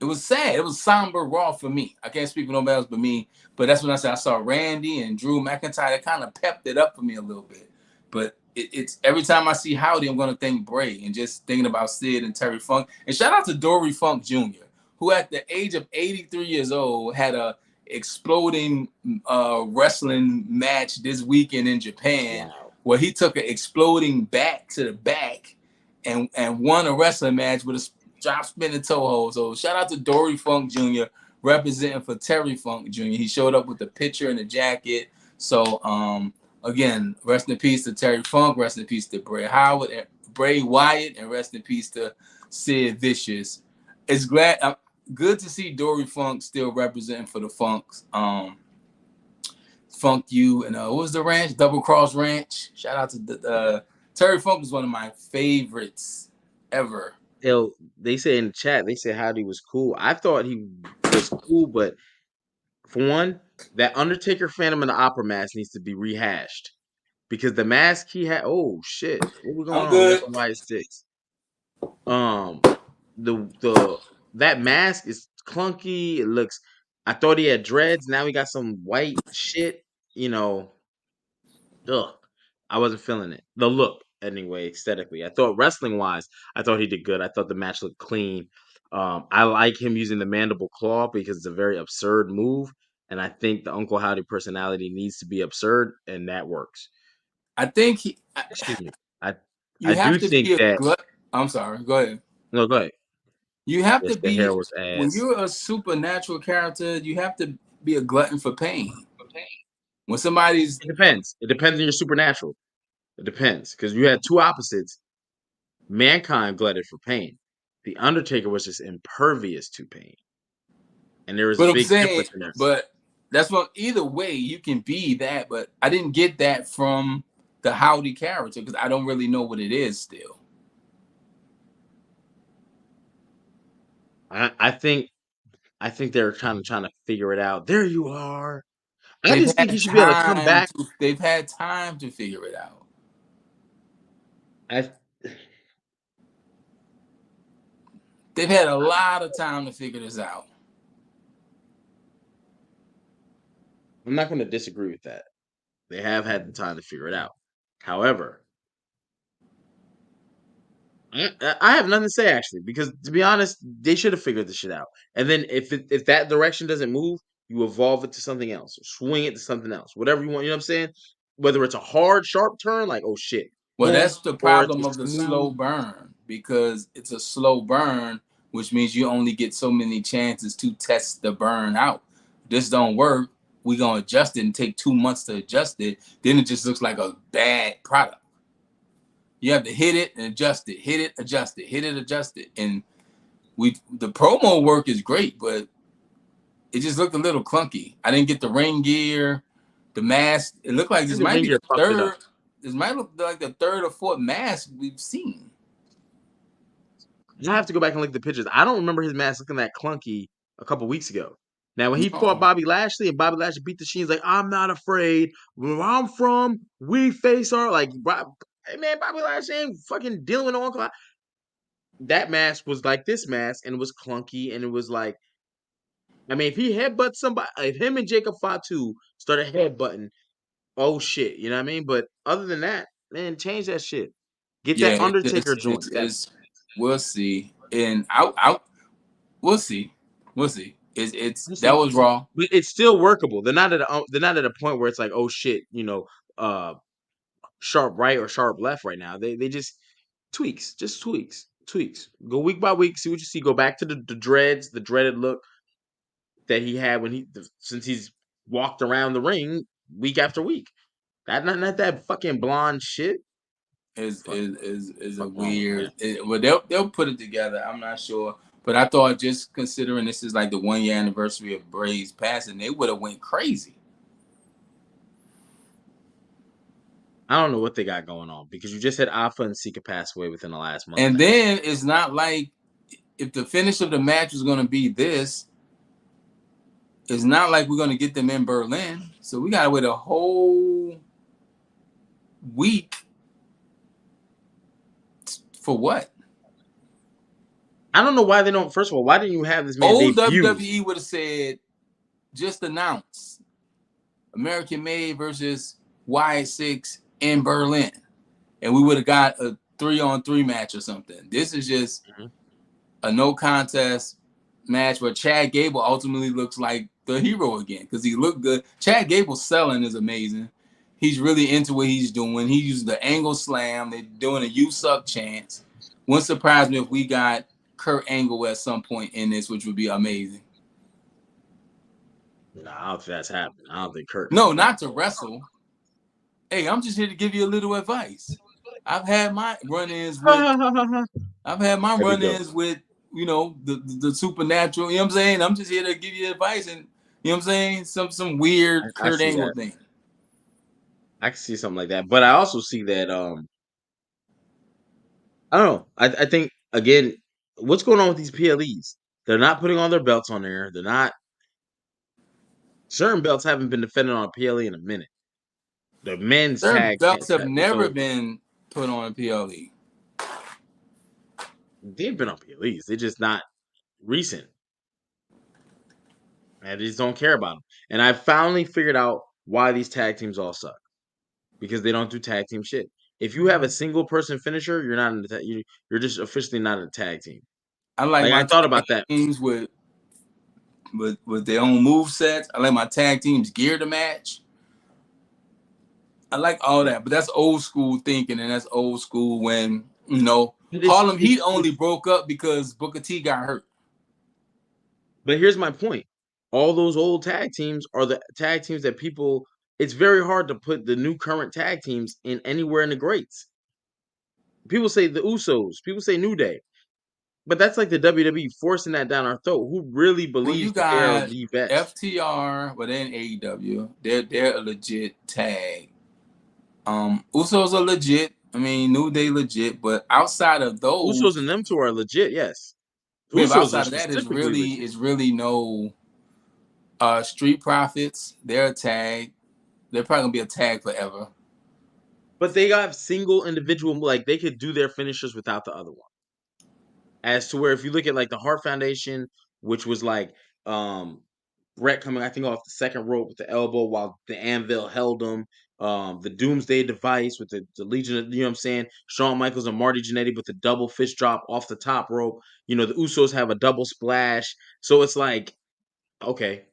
it was sad. It was somber Raw for me. I can't speak for nobody else but me. But that's when I said I saw Randy and Drew McIntyre. That kind of pepped it up for me a little bit. But it's every time I see Howdy, I'm going to think Bray, and just thinking about Sid and Terry Funk. And shout out to Dory Funk Jr., who at the age of 83 years old had a exploding wrestling match this weekend in Japan, Wow. where he took an exploding back to the back and won a wrestling match with a drop spinning toe hold. So shout out to Dory Funk Jr. representing for Terry Funk Jr. He showed up with the picture and the jacket. So again, rest in peace to Terry Funk, rest in peace to Bray Wyatt, and rest in peace to Sid Vicious. It's good to see Dory Funk still representing for the Funks. Funk You and what was the ranch? Double Cross Ranch. Shout out to Terry Funk is one of my favorites ever. They say in the chat, they say Howdy was cool. I thought he was cool, but for one, that Undertaker Phantom of the Opera mask needs to be rehashed because the mask he had. Oh shit, what was going I'm on? We got good. some white sticks. Um, the that mask is clunky. It looks. I thought he had dreads. Now he got some white shit. You know, ugh. I wasn't feeling it. The look, anyway, aesthetically. I thought wrestling wise, I thought he did good. I thought the match looked clean. I like him using the mandible claw because it's a very absurd move, and I think the Uncle Howdy personality needs to be absurd, and that works. I think Excuse me. I you I have do to think be a that. glut. I'm sorry. Go ahead. No, go ahead. You have Yes, to the be hair was when ass. you're a supernatural character. You have to be a glutton for pain. When somebody's It depends. It depends on your supernatural. It depends because you had two opposites. Mankind glutted for pain. The Undertaker was just impervious to pain, and there is a But I'm big saying, difference in there. but that's what either way you can be that. But I didn't get that from the Howdy character because I don't really know what it is still. I think they're trying to figure it out. There you are. I They've just think he had should be able to come time back. to. They've had time to figure it out. I They've had a lot of time to figure this out. I'm not going to disagree with that. They have had the time to figure it out. However, I have nothing to say actually because to be honest, they should have figured this shit out. And then if that direction doesn't move, you evolve it to something else, or swing it to something else, whatever you want. You know what I'm saying? Whether it's a hard, sharp turn, like oh shit, Well, boom, that's the or it's problem a of the smooth. slow burn because it's a slow burn, which means you only get so many chances to test the burn out. This don't work. We gonna adjust it and take 2 months to adjust it. Then it just looks like a bad product. You have to hit it and adjust it, hit it, adjust it, hit it, adjust it, and the promo work is great, but it just looked a little clunky. I didn't get the ring gear, the mask. It looked like I this think the might be ringer the fucked it up. third. This might look like the third or fourth mask we've seen. I have to go back and look at the pictures. I don't remember his mask looking that clunky a couple weeks ago. Now, when he fought No. Bobby Lashley and Bobby Lashley beat the Sheen, he's like, I'm not afraid. Where I'm from, we face our like, hey man, Bobby Lashley ain't fucking dealing with no Uncle. That mask was like this mask, and it was clunky, and it was like, I mean, if he headbutts somebody, if him and Jacob Fatu started headbutting, oh shit, you know what I mean? But other than that, man, change that shit. Get Yeah, that Undertaker joint. That it's we'll see. And out we'll see. We'll see. It's we'll that see. was raw. But it's still workable. They're not at a point where it's like, oh shit, uh, sharp right or sharp left right now. They just tweaks, just tweaks. Go week by week, see what you see. Go back to the dreads, the dreaded look that he had since he's walked around the ring week after week. Not that fucking blonde shit. Is Fuck, a fuck wrong with him. weird. Well, they'll put it together. I'm not sure, but I thought just considering this is like the 1 year anniversary of Bray's passing, they would have went crazy. I don't know what they got going on because you just had Alpha and Sika pass away within the last month and And a half. then it's not like if the finish of the match was going to be this, it's not like we're going to get them in Berlin. So we got to wait a whole week for what? I don't know why they don't. First of all, why didn't you have this man Old debut? WWE would have said, just announce American Made versus Y6 in Berlin, and we would have got a 3-on-3 match or something. This is just Mhm. a no contest match where Chad Gable ultimately looks like the hero again because he looked good. Chad Gable's selling is amazing. He's really into what he's doing. He used the angle slam. They're doing a "You Suck" chants. Wouldn't surprise me if we got Kurt Angle at some point in this, which would be amazing. No, I don't think that's happening. I don't think Kurt No, comes back. not to wrestle. Hey, I'm just here to give you a little advice. I've had my run-ins with I've had my That'd be dope. run-ins with, the supernatural. You know what I'm saying? I'm just here to give you advice and you know what I'm saying? Some weird I Kurt see Angle that. thing. I can see something like that. But I also see that I don't know. I think again, what's going on with these PLEs? They're not putting all their belts on there. They're not certain belts haven't been defended on a PLE in a minute. The men's Their tag belts have never so been put on a PLE. they've been on PLEs. They're just not recent. And they just don't care about them. And I finally figured out why these tag teams all suck. Because they don't do tag team shit. If you have a single person finisher, you're not in the you're just officially not in a tag team. I like Like I my thought tag about that. teams with their own move sets. I like my tag teams gear to match. I like all Yeah. that, but that's old school thinking, and that's old school when But Harlem Heat only broke up because Booker T got hurt. but here's my point. All those old tag teams are the tag teams that people it's very hard to put the new current tag teams in anywhere in the greats. People say the Usos, people say New Day. But that's like the WWE forcing that down our throat. Who really Well, believes you that they are got the best? FTR, but then AEW. They're a legit tag. Usos are legit. I mean, New Day legit, but outside of Usos those, and them two are legit, yes. but Usos are outside of that specifically legit. is really no Street Profits. They're a tag. They're probably gonna be a tag forever. But they got single individual like they could do their finishers without the other one. As to where if you look at like the Heart Foundation, which was like Brett coming, I think, off the second rope with the elbow while the anvil held him. The Doomsday Device with the Legion of, you know what I'm saying? Shawn Michaels and Marty Jannetty with the double fish drop off the top rope. You know, the Usos have a double splash. So it's like, okay,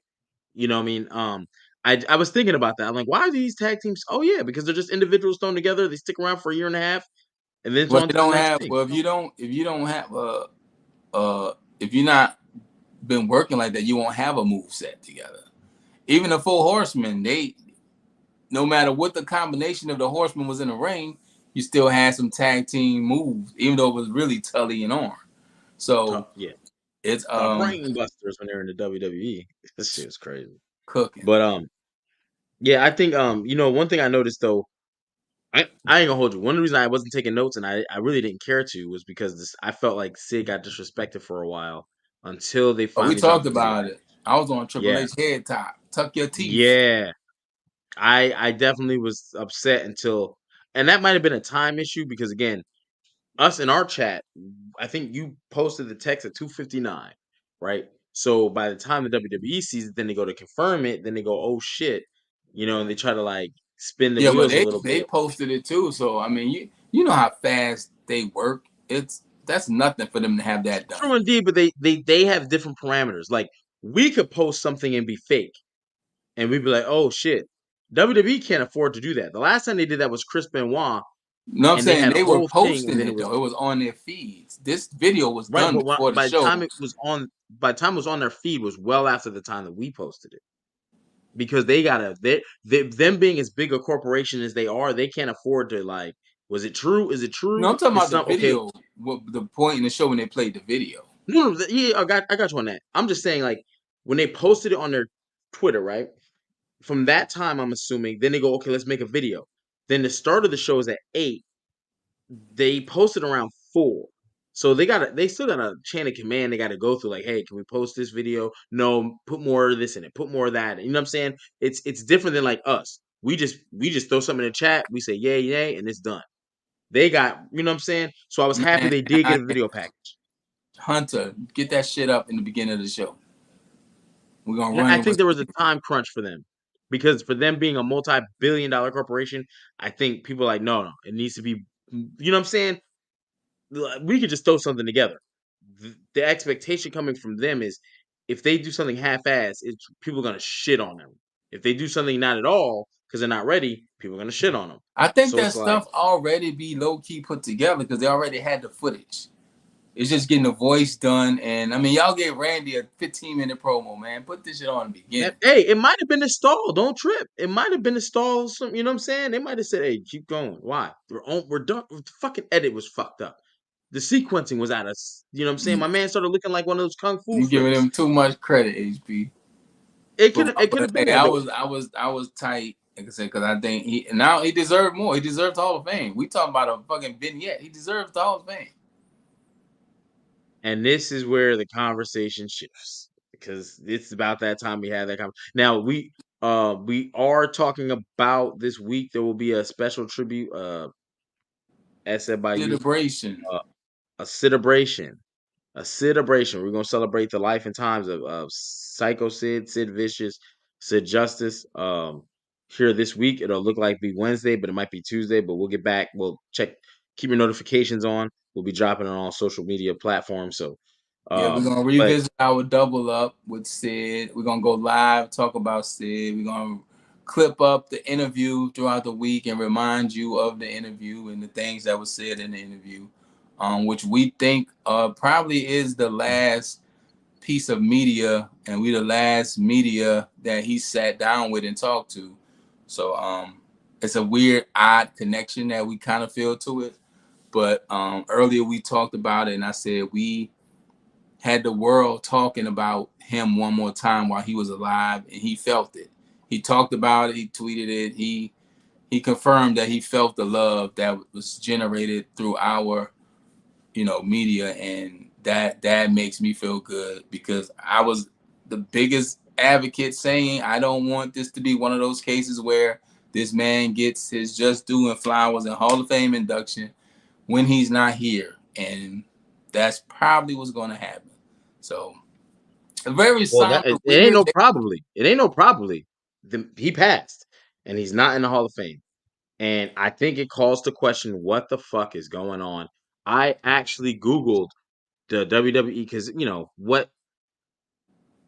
you know what I mean? I was thinking about that. I'm like, why are these tag teams? Oh yeah, because they're just individuals thrown together. They stick around for a year and a half, and then it's Well, on they to the don't next have. thing. Well, if you don't have if you're not been working like that, you won't have a move set together. Even the Four Horsemen, they no matter what the combination of the Horsemen was in the ring, you still had some tag team moves, even though it was really Tully and Arn. So Yeah, it's the brain busters when they're in the WWE. This shit is crazy. cooking. But yeah, I think one thing I noticed though, I ain't gonna hold you. One of the reasons I wasn't taking notes and I really didn't care to was because I felt like Sid got disrespected for a while until they Oh, we finally dropped talked the video about it. package. I was on Triple Yeah, H head top. Tuck your teeth. yeah. I definitely was upset until, and that might have been a time issue because again, us in our chat, I think you posted the text at 2:59, right? So by the time the WWE sees it, then they go to confirm it, then they go, oh shit, and they try to like spin the Yeah, well wheels a they little they bit. posted it too. So I mean, you know how fast they work. That's nothing for them to have that done. True indeed, but they have different parameters. Like we could post something and be fake, and we'd be like, oh shit. WWE can't afford to do that. The last time they did that was Chris Benoit, You know what I'm and they saying? had a They were whole thing, and posting then it it was though. It was on their feeds. This video was right. done But before the show. by the time it was on their feed was well after the time that we posted it. Because they gotta them being as big a corporation as they are, they can't afford to like. Was it true? Is it No, true? I'm talking It's about the not okay. video. What the point in the show when they played the video? No, yeah, I got you on that. I'm just saying like when they posted it on their Twitter, right? From that time, I'm assuming. Then they go, okay, let's make a video. Then the start of the show is at 8. They posted around 4. So they still got a chain of command they got to go through. Like, hey, can we post this video? No, put more of this in it, put more of that. You know what I'm saying? It's different than like us. We just throw something in the chat, we say yay, yay, and it's done. They got, you know what I'm saying? So I was happy Man, they did get a video package. Hunter, get that shit up in the beginning of the show. We're gonna And run I it think with there was a time crunch for them because for them being a multi-billion-dollar corporation, I think people are like, no, it needs to be. You know what I'm saying? We could just throw something together. The expectation coming from them is if they do something half-ass, it's people are gonna shit on them. If they do something not at all because they're not ready, people are gonna shit on them. I think So that it's like, stuff already be low key put together because they already had the footage. It's just getting the voice done, and I mean, y'all gave Randy a 15-minute promo, man. Put this shit on in the beginning. hey, it might have been a stall. Don't trip. It might have been a stall. You know what I'm saying? They might have said, "Hey, keep going. Why? We're done." The fucking edit was fucked up. The sequencing was out of. You know what I'm saying? My man started looking like one of those kung fu You giving him flips. too much credit, HP. It could But, it could but have been hey, there, I but was tight, like I said, because I think he deserved more. He deserves the Hall of Fame. We talking about a fucking vignette. He deserves the Hall of Fame. and this is where the conversation shifts because it's about that time we had that conversation. Now we are talking about this week. There will be a special tribute, as said by you, Celebration. uh, a celebration. A celebration. We're gonna celebrate the life and times of Psycho Sid, Sid Vicious, Sid Justice. Here this week, it'll look like be Wednesday, but it might be Tuesday. But we'll get back. We'll check. Keep your notifications on. We'll be dropping it on all social media platforms. So, Yeah, we're gonna but revisit our double up with Sid. We're gonna go live, talk about Sid. We're gonna clip up the interview throughout the week and remind you of the interview and the things that were said in the interview, which we think probably is the last piece of media, and we the last media that he sat down with and talked to. So it's a weird, odd connection that we kind of feel to it. But earlier we talked about it, and I said we had the world talking about him one more time while he was alive, and he felt it. He talked about it. He tweeted it. He confirmed that he felt the love that was generated through our, media, and that makes me feel good because I was the biggest advocate saying I don't want this to be one of those cases where this man gets his just due and flowers and Hall of Fame induction when he's not here, and that's probably what's going to happen. So a very well, that somber, it ain't weird no day. probably. It ain't no probably. He passed, and he's not in the Hall of Fame. And I think it calls to question what the fuck is going on. I actually Googled the WWE because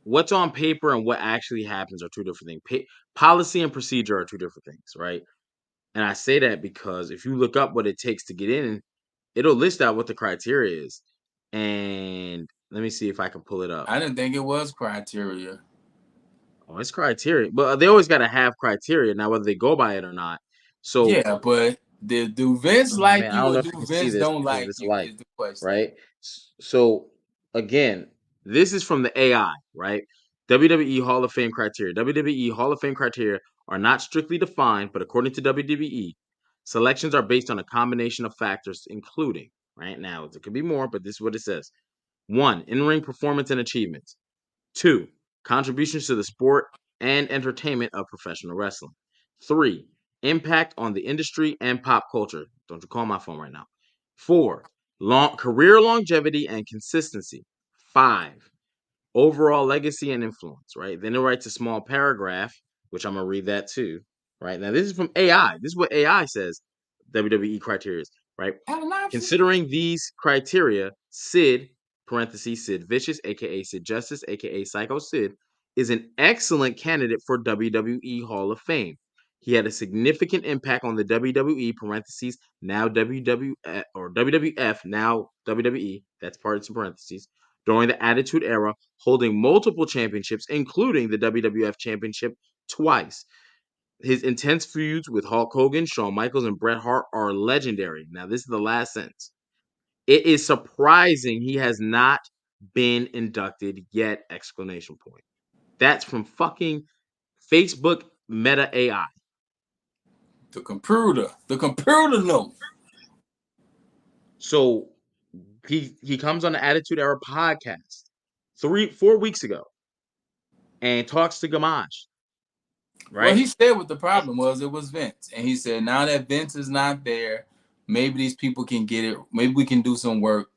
what's on paper and what actually happens are two different things. Policy and procedure are two different things, right? And I say that because if you look up what it takes to get in, it'll list out what the criteria is. And let me see if I can pull it up. I didn't think it was criteria. Oh, it's criteria, but they always got to have criteria now, whether they go by it or not. So Yeah, but do Vince oh like man, I you don't or know if do you can see Vince this don't because like it's you light, is the question. right? So again, this is from the AI, right? WWE Hall of Fame criteria. WWE Hall of Fame criteria are not strictly defined, but according to WWE, selections are based on a combination of factors, including, right now, there could be more, but this is what it says. 1, in-ring performance and achievements. 2, contributions to the sport and entertainment of professional wrestling. 3, impact on the industry and pop culture. Don't you call my phone right now. 4, career longevity and consistency. 5, overall legacy and influence, right? Then it writes a small paragraph, which I'm gonna read that too, right? Now this is from AI. This is what AI says WWE criteria is, right? Have an option. Considering these criteria, Sid (parentheses Sid Vicious, aka Sid Justice, aka Psycho Sid) is an excellent candidate for WWE Hall of Fame. He had a significant impact on the WWE (parentheses now WWF or WWF now WWE). That's parts in parentheses during the Attitude Era, holding multiple championships, including the WWF Championship twice. His intense feuds with Hulk Hogan, Shawn Michaels, and Bret Hart are legendary. Now, this is the last sentence. It is surprising he has not been inducted yet! Exclamation point. That's from fucking Facebook Meta AI. The computer knows. So he comes on the Attitude Era podcast 4 weeks ago and talks to Gamache, Well, right? he said what the problem was. It was Vince, and he said now that Vince is not there, maybe these people can get it. Maybe we can do some work.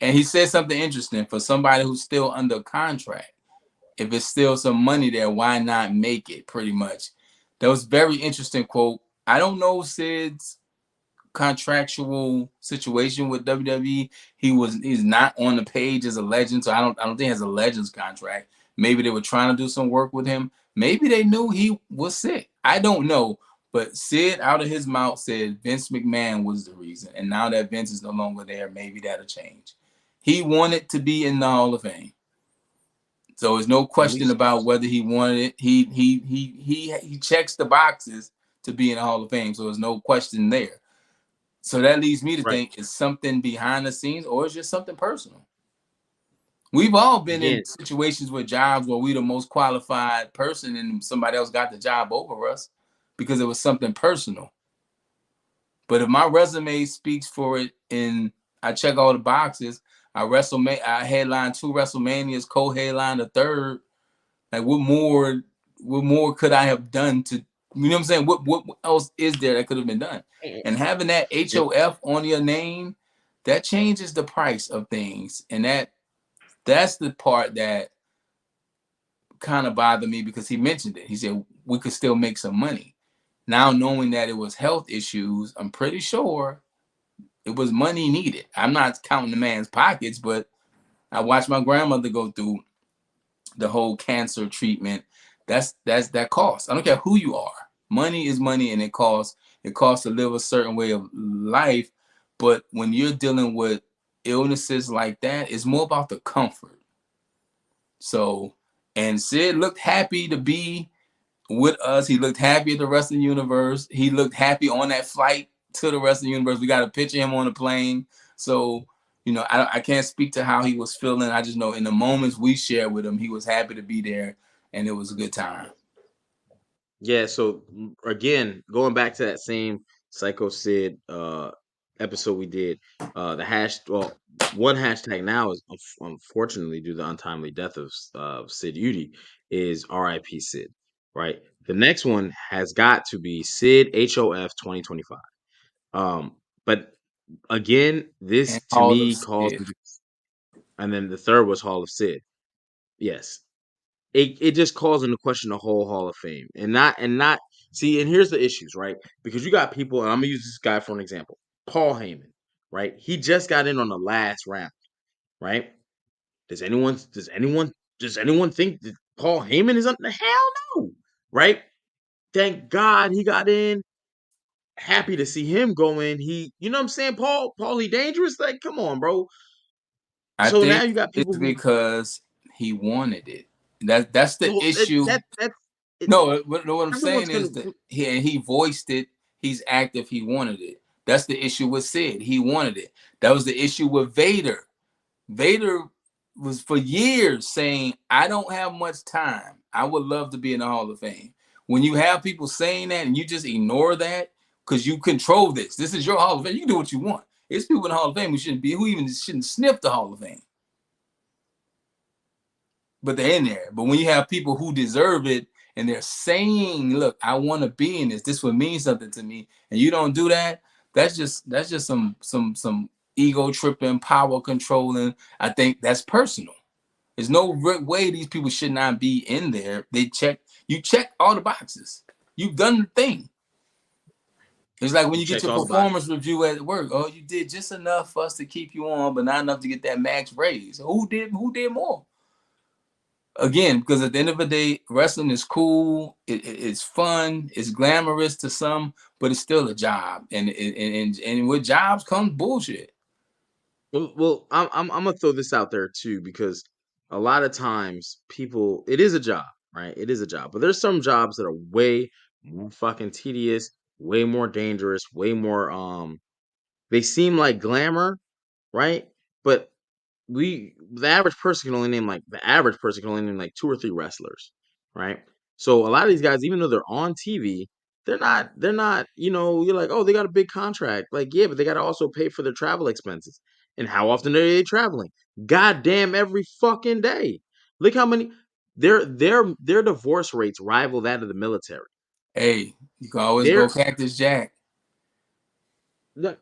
And he said something interesting for somebody who's still under contract. If it's still some money there, why not make it? Pretty much. That was very interesting quote. I don't know Sid's contractual situation with WWE. He's not on the page as a legend, so I don't think he has a Legends contract. Maybe they were trying to do some work with him. Maybe they knew he was sick. I don't know. But Sid out of his mouth said Vince McMahon was the reason. And now that Vince is no longer there, maybe that'll change. He wanted to be in the Hall of Fame. So there's no At question least about whether he wanted it. He checks the boxes to be in the Hall of Fame. So there's no question there. So that leads me to right. think is something behind the scenes or is just something personal. We've all been Again, in situations with jobs where we're the most qualified person and somebody else got the job over us because it was something personal. But if my resume speaks for it and I check all the boxes, I headline 2 WrestleManias, co-headline the third. Like what more could I have done to, you know what I'm saying? What else is there that could have been done? And having that and, HOF on your name, that changes the price of things. And that's the part that kind of bothered me because he mentioned it. He said we could still make some money. Now knowing that it was health issues, I'm pretty sure it was money needed. I'm not counting the man's pockets, but I watched my grandmother go through the whole cancer treatment. That costs. I don't care who you are. Money is money, and it costs. It costs to live a certain way of life. But when you're dealing with illnesses like that, it's more about the comfort. So, and Sid looked happy to be with us. He looked happy at the rest of the universe. He looked happy on that flight to the rest of the universe. We got a picture of him on the plane. So, I can't speak to how he was feeling. I just know in the moments we shared with him, he was happy to be there and it was a good time. yeah, so again, going back to that same Psycho Sid episode we did, the one hashtag now is unfortunately due to the untimely death of Sid Udy is RIP Sid, right? The next one has got to be Sid HOF 2025. But again, And this to all of me calls it. and then the third was Hall of Sid. Yes. It just calls into question the whole Hall of Fame. And not see, and here's the issues, right? Because you got people, and I'm gonna use this guy for an example. Paul Heyman, right? He just got in on the last round, right? Does anyone think that Paul Heyman is up the hell no? Right? Thank God he got in. Happy to see him go in. You know what I'm saying? Paulie dangerous. Like, come on, bro. I So now think you got people it's who because he wanted it. That's the well issue. that it, No, what I'm everyone's saying gonna is that he voiced it. He's active. He wanted it. That's the issue with Sid. He wanted it. That was the issue with Vader. Vader was for years saying, I don't have much time. I would love to be in the Hall of Fame. When you have people saying that and you just ignore that because you control this. This is your Hall of Fame. You can do what you want. It's people in the Hall of Fame who even shouldn't sniff the Hall of Fame. But they're in there. But when you have people who deserve it and they're saying, look, I want to be in this. This would mean something to me. And you don't do that, that's just some ego tripping, power controlling. I think that's personal. There's no way these people should not be in there. You check all the boxes. You've done the thing. It's like when you you get checked your all the boxes. performance review at work. Oh, you did just enough for us to keep you on, but not enough to get that max raise. Who did more? Again, because at the end of the day, wrestling is cool, it's fun, it's glamorous to some, but it's still a job, and with jobs comes bullshit. Well, I'm gonna throw this out there too because a lot of times people, it is a job, right? It is a job, but there's some jobs that are way more fucking tedious, way more dangerous, way more. They seem like glamour, right? But the average person can only name like 2 or 3 wrestlers, right? So a lot of these guys, even though they're on TV, they're not, you're like, oh, they got a big contract. Like, yeah, but they gotta also pay for their travel expenses. And how often are they traveling? Goddamn every fucking day. Look how many their divorce rates rival that of the military. Hey, you can always go They're Cactus Jack. look,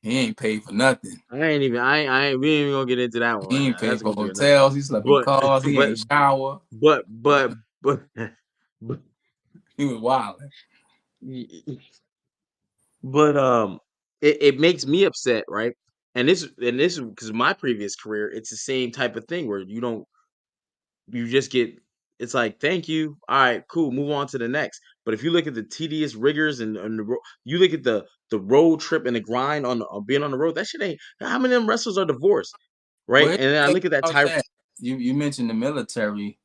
He ain't paid for nothing. I ain't even. We ain't even gonna get into that one He right ain't now. paid That's for gonna be another. hotels. He slept in But cars. He but ain't shower. but but but but He was wilding. but it makes me upset, right? And this because my previous career, it's the same type of thing where you just get, it's like, thank you, all right, cool, move on to the next. But if you look at the tedious rigors and you look at the road trip and the grind on being on the road, that shit ain't. How many of them wrestlers are divorced, right? Well, And then I look at that about type. that. You mentioned the military.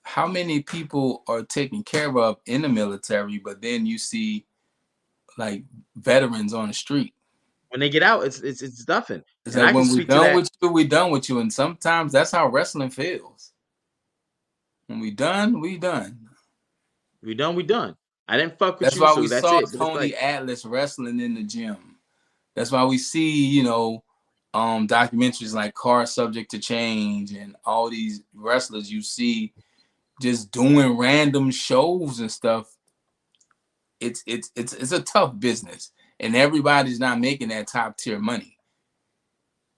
How many people are taken care of in the military, but then you see like veterans on the street? When they get out, it's nothing. It's And like I can when we speak to done that. with you, we done with you. And sometimes that's how wrestling feels. When we done, we done. We done, we done. I didn't fuck with That's you, why we so that's saw it. But it's like, Tony Atlas wrestling in the gym. That's why we see, documentaries like Car Subject to Change and all these wrestlers you see just doing random shows and stuff. It's a tough business, and everybody's not making that top tier money.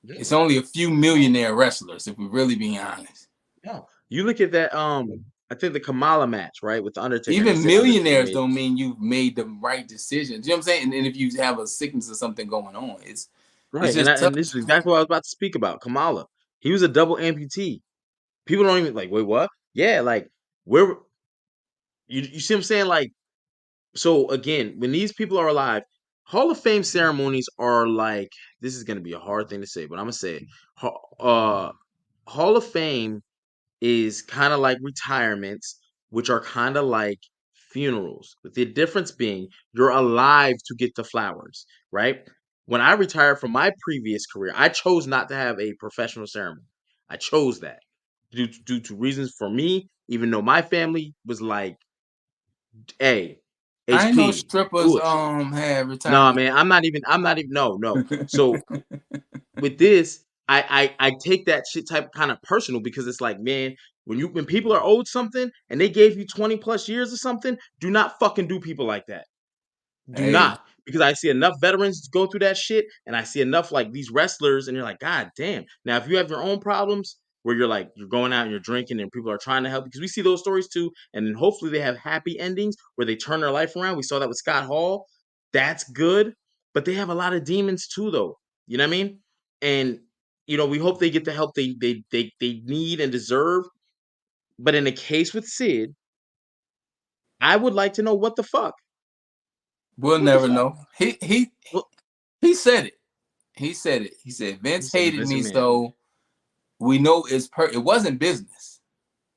yeah, It's only a few millionaire wrestlers, if we're really being honest. no. You look at that. I think the Kamala match, right, with the Undertaker, and they Even said Undertaker millionaires made don't mean you've made the right decisions. You know what I'm saying? And if you have a sickness or something going on, it's right. And just tough. and this is exactly what I was about to speak about. Kamala, he was a double amputee. People don't even like. Wait, what? Yeah, like where you see what I'm saying? Like, so again, when these people are alive, Hall of Fame ceremonies are like, this is gonna be a hard thing to say, but I'm gonna say it. Hall of Fame is kind of like retirements, which are kind of like funerals. With the difference being you're alive to get the flowers, right? When I retired from my previous career, I chose not to have a professional ceremony. I chose that due to reasons for me, even though my family was like, hey, I ain't know HP, strippers do it. had No, retirement. man, I'm not even, no, no. So with this, I take that shit type kind of personal because it's like, man, when people are owed something and they gave you 20 plus years or something, do not fucking do people like that. Do Hey, not, because I see enough veterans go through that shit, and I see enough like these wrestlers, and you're like, God damn. Now, if you have your own problems where you're like you're going out and you're drinking, and people are trying to help, because we see those stories too, and then hopefully they have happy endings where they turn their life around. We saw that with Scott Hall. That's good, but they have a lot of demons too, though. You know what I mean? And we hope they get the help they need and deserve. But in the case with Sid, I would like to know what the fuck. we'll What the never fuck? know. He he Well, he said it. He said it. He said he Vince said hated Vince me, McMahon. so we know it wasn't business.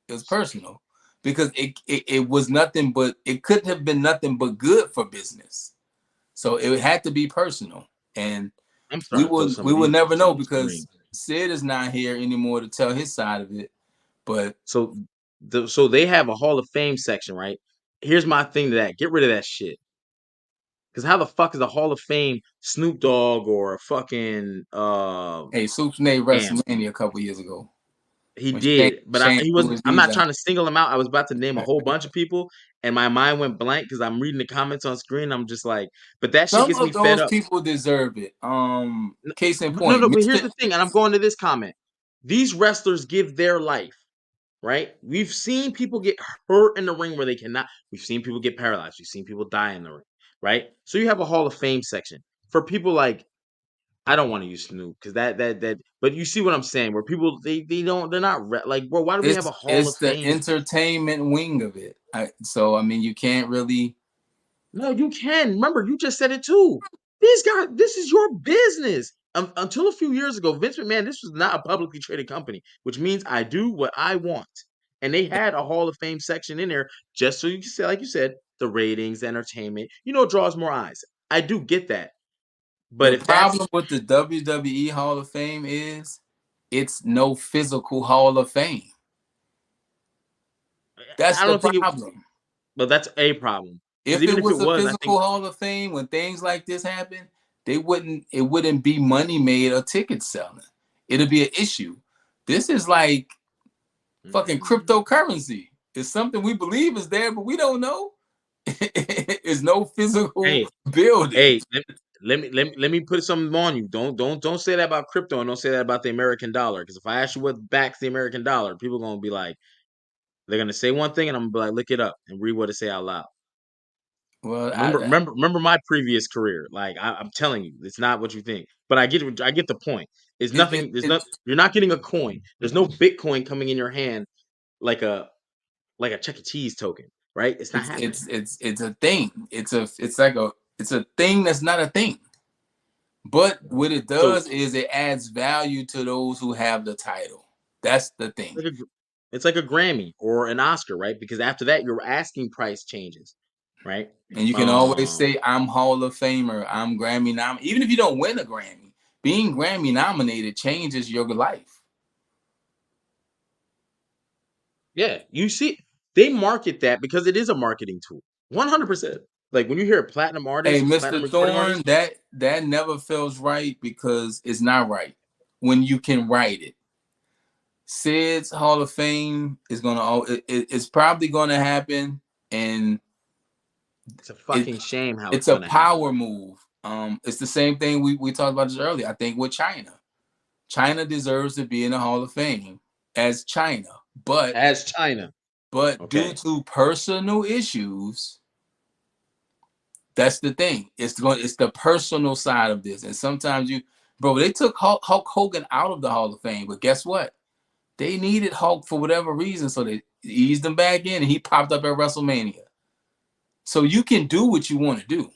It was personal because it was nothing but it couldn't have been nothing but good for business. So it had to be personal, and I'm we starting to throw will some we of will these never bitches know on the because screen. Sid is not here anymore to tell his side of it. But So they have a Hall of Fame section, right? Here's my thing to that. Get rid of that shit. Because how the fuck is a Hall of Fame Snoop Dogg or a fucking hey, Soups made damn. WrestleMania a couple years ago He when did, but Shane he threw wasn't. his I'm knees not out. trying to single him out. I was about to name a whole bunch of people, and my mind went blank because I'm reading the comments on screen. I'm just like, but that shit Some gets me of fed those up. people deserve it. Case in No, point, no, but here's Mister. the thing, and I'm going to this comment. These wrestlers give their life, right? We've seen people get hurt in the ring where they cannot. We've seen people get paralyzed. We've seen people die in the ring, right? So you have a Hall of Fame section for people like, I don't want to use Snoop because that. But you see what I'm saying? Where people they're not like, bro. Why do we have a Hall of It's the Fame section? entertainment wing of it. So I mean, you can't really. No, you can. Remember, you just said it too. These guys, this is your business. Until a few years ago, Vince McMahon, this was not a publicly traded company, which means I do what I want. And they had a Hall of Fame section in there just so you can say, like you said, the ratings, the entertainment, draws more eyes. I do get that. But The if that's, problem with the WWE Hall of Fame is it's no physical Hall of Fame. That's I the don't think it, problem. but that's a problem. Because If even it if it was a was, I think, physical Hall of Fame, when things like this happen, it wouldn't be money made or ticket selling. It'll be an issue. This is like fucking mm, cryptocurrency. It's something we believe is there, but we don't know. It's no physical hey, building. hey, let me put something on you. Don't say that about crypto, and don't say that about the American dollar. Because if I ask you what backs the American dollar, people are gonna be like, they're gonna say one thing, and I'm gonna be like, look it up and read what it say out loud. Well, Remember my previous career. Like I'm telling you, it's not what you think. But I get the point. It's it, it, nothing. There's not. it's You're not getting a coin. There's no Bitcoin coming in your hand like a Chuck E. Cheese token, right? It's not happening. it's a thing. It's a thing that's not a thing. But what it So does is it adds value to those who have the title. That's the thing. it's like a Grammy or an Oscar, right? Because after that, your asking price changes, right? And you can always say, I'm Hall of Famer, I'm Grammy nominated. Even if you don't win a Grammy, being Grammy nominated changes your life. Yeah, you see, they market that because it is a marketing tool, 100%. Like when you hear a platinum Hey, artist, Mr. platinum recording Thorne, artist, that never feels right because it's not right when you can write it. Sid's Hall of Fame is it's probably gonna happen, and it's a it fucking shame how it's it's a gonna happen. power move. It's the same thing we talked about this earlier. I think with China. China deserves to be in the Hall of Fame as China, but As China, due okay, to personal issues, that's the thing. It's the personal side of this, and sometimes they took Hulk Hogan out of the Hall of Fame, but guess what? They needed Hulk for whatever reason, so they eased him back in, and he popped up at WrestleMania. So you can do what you want to do.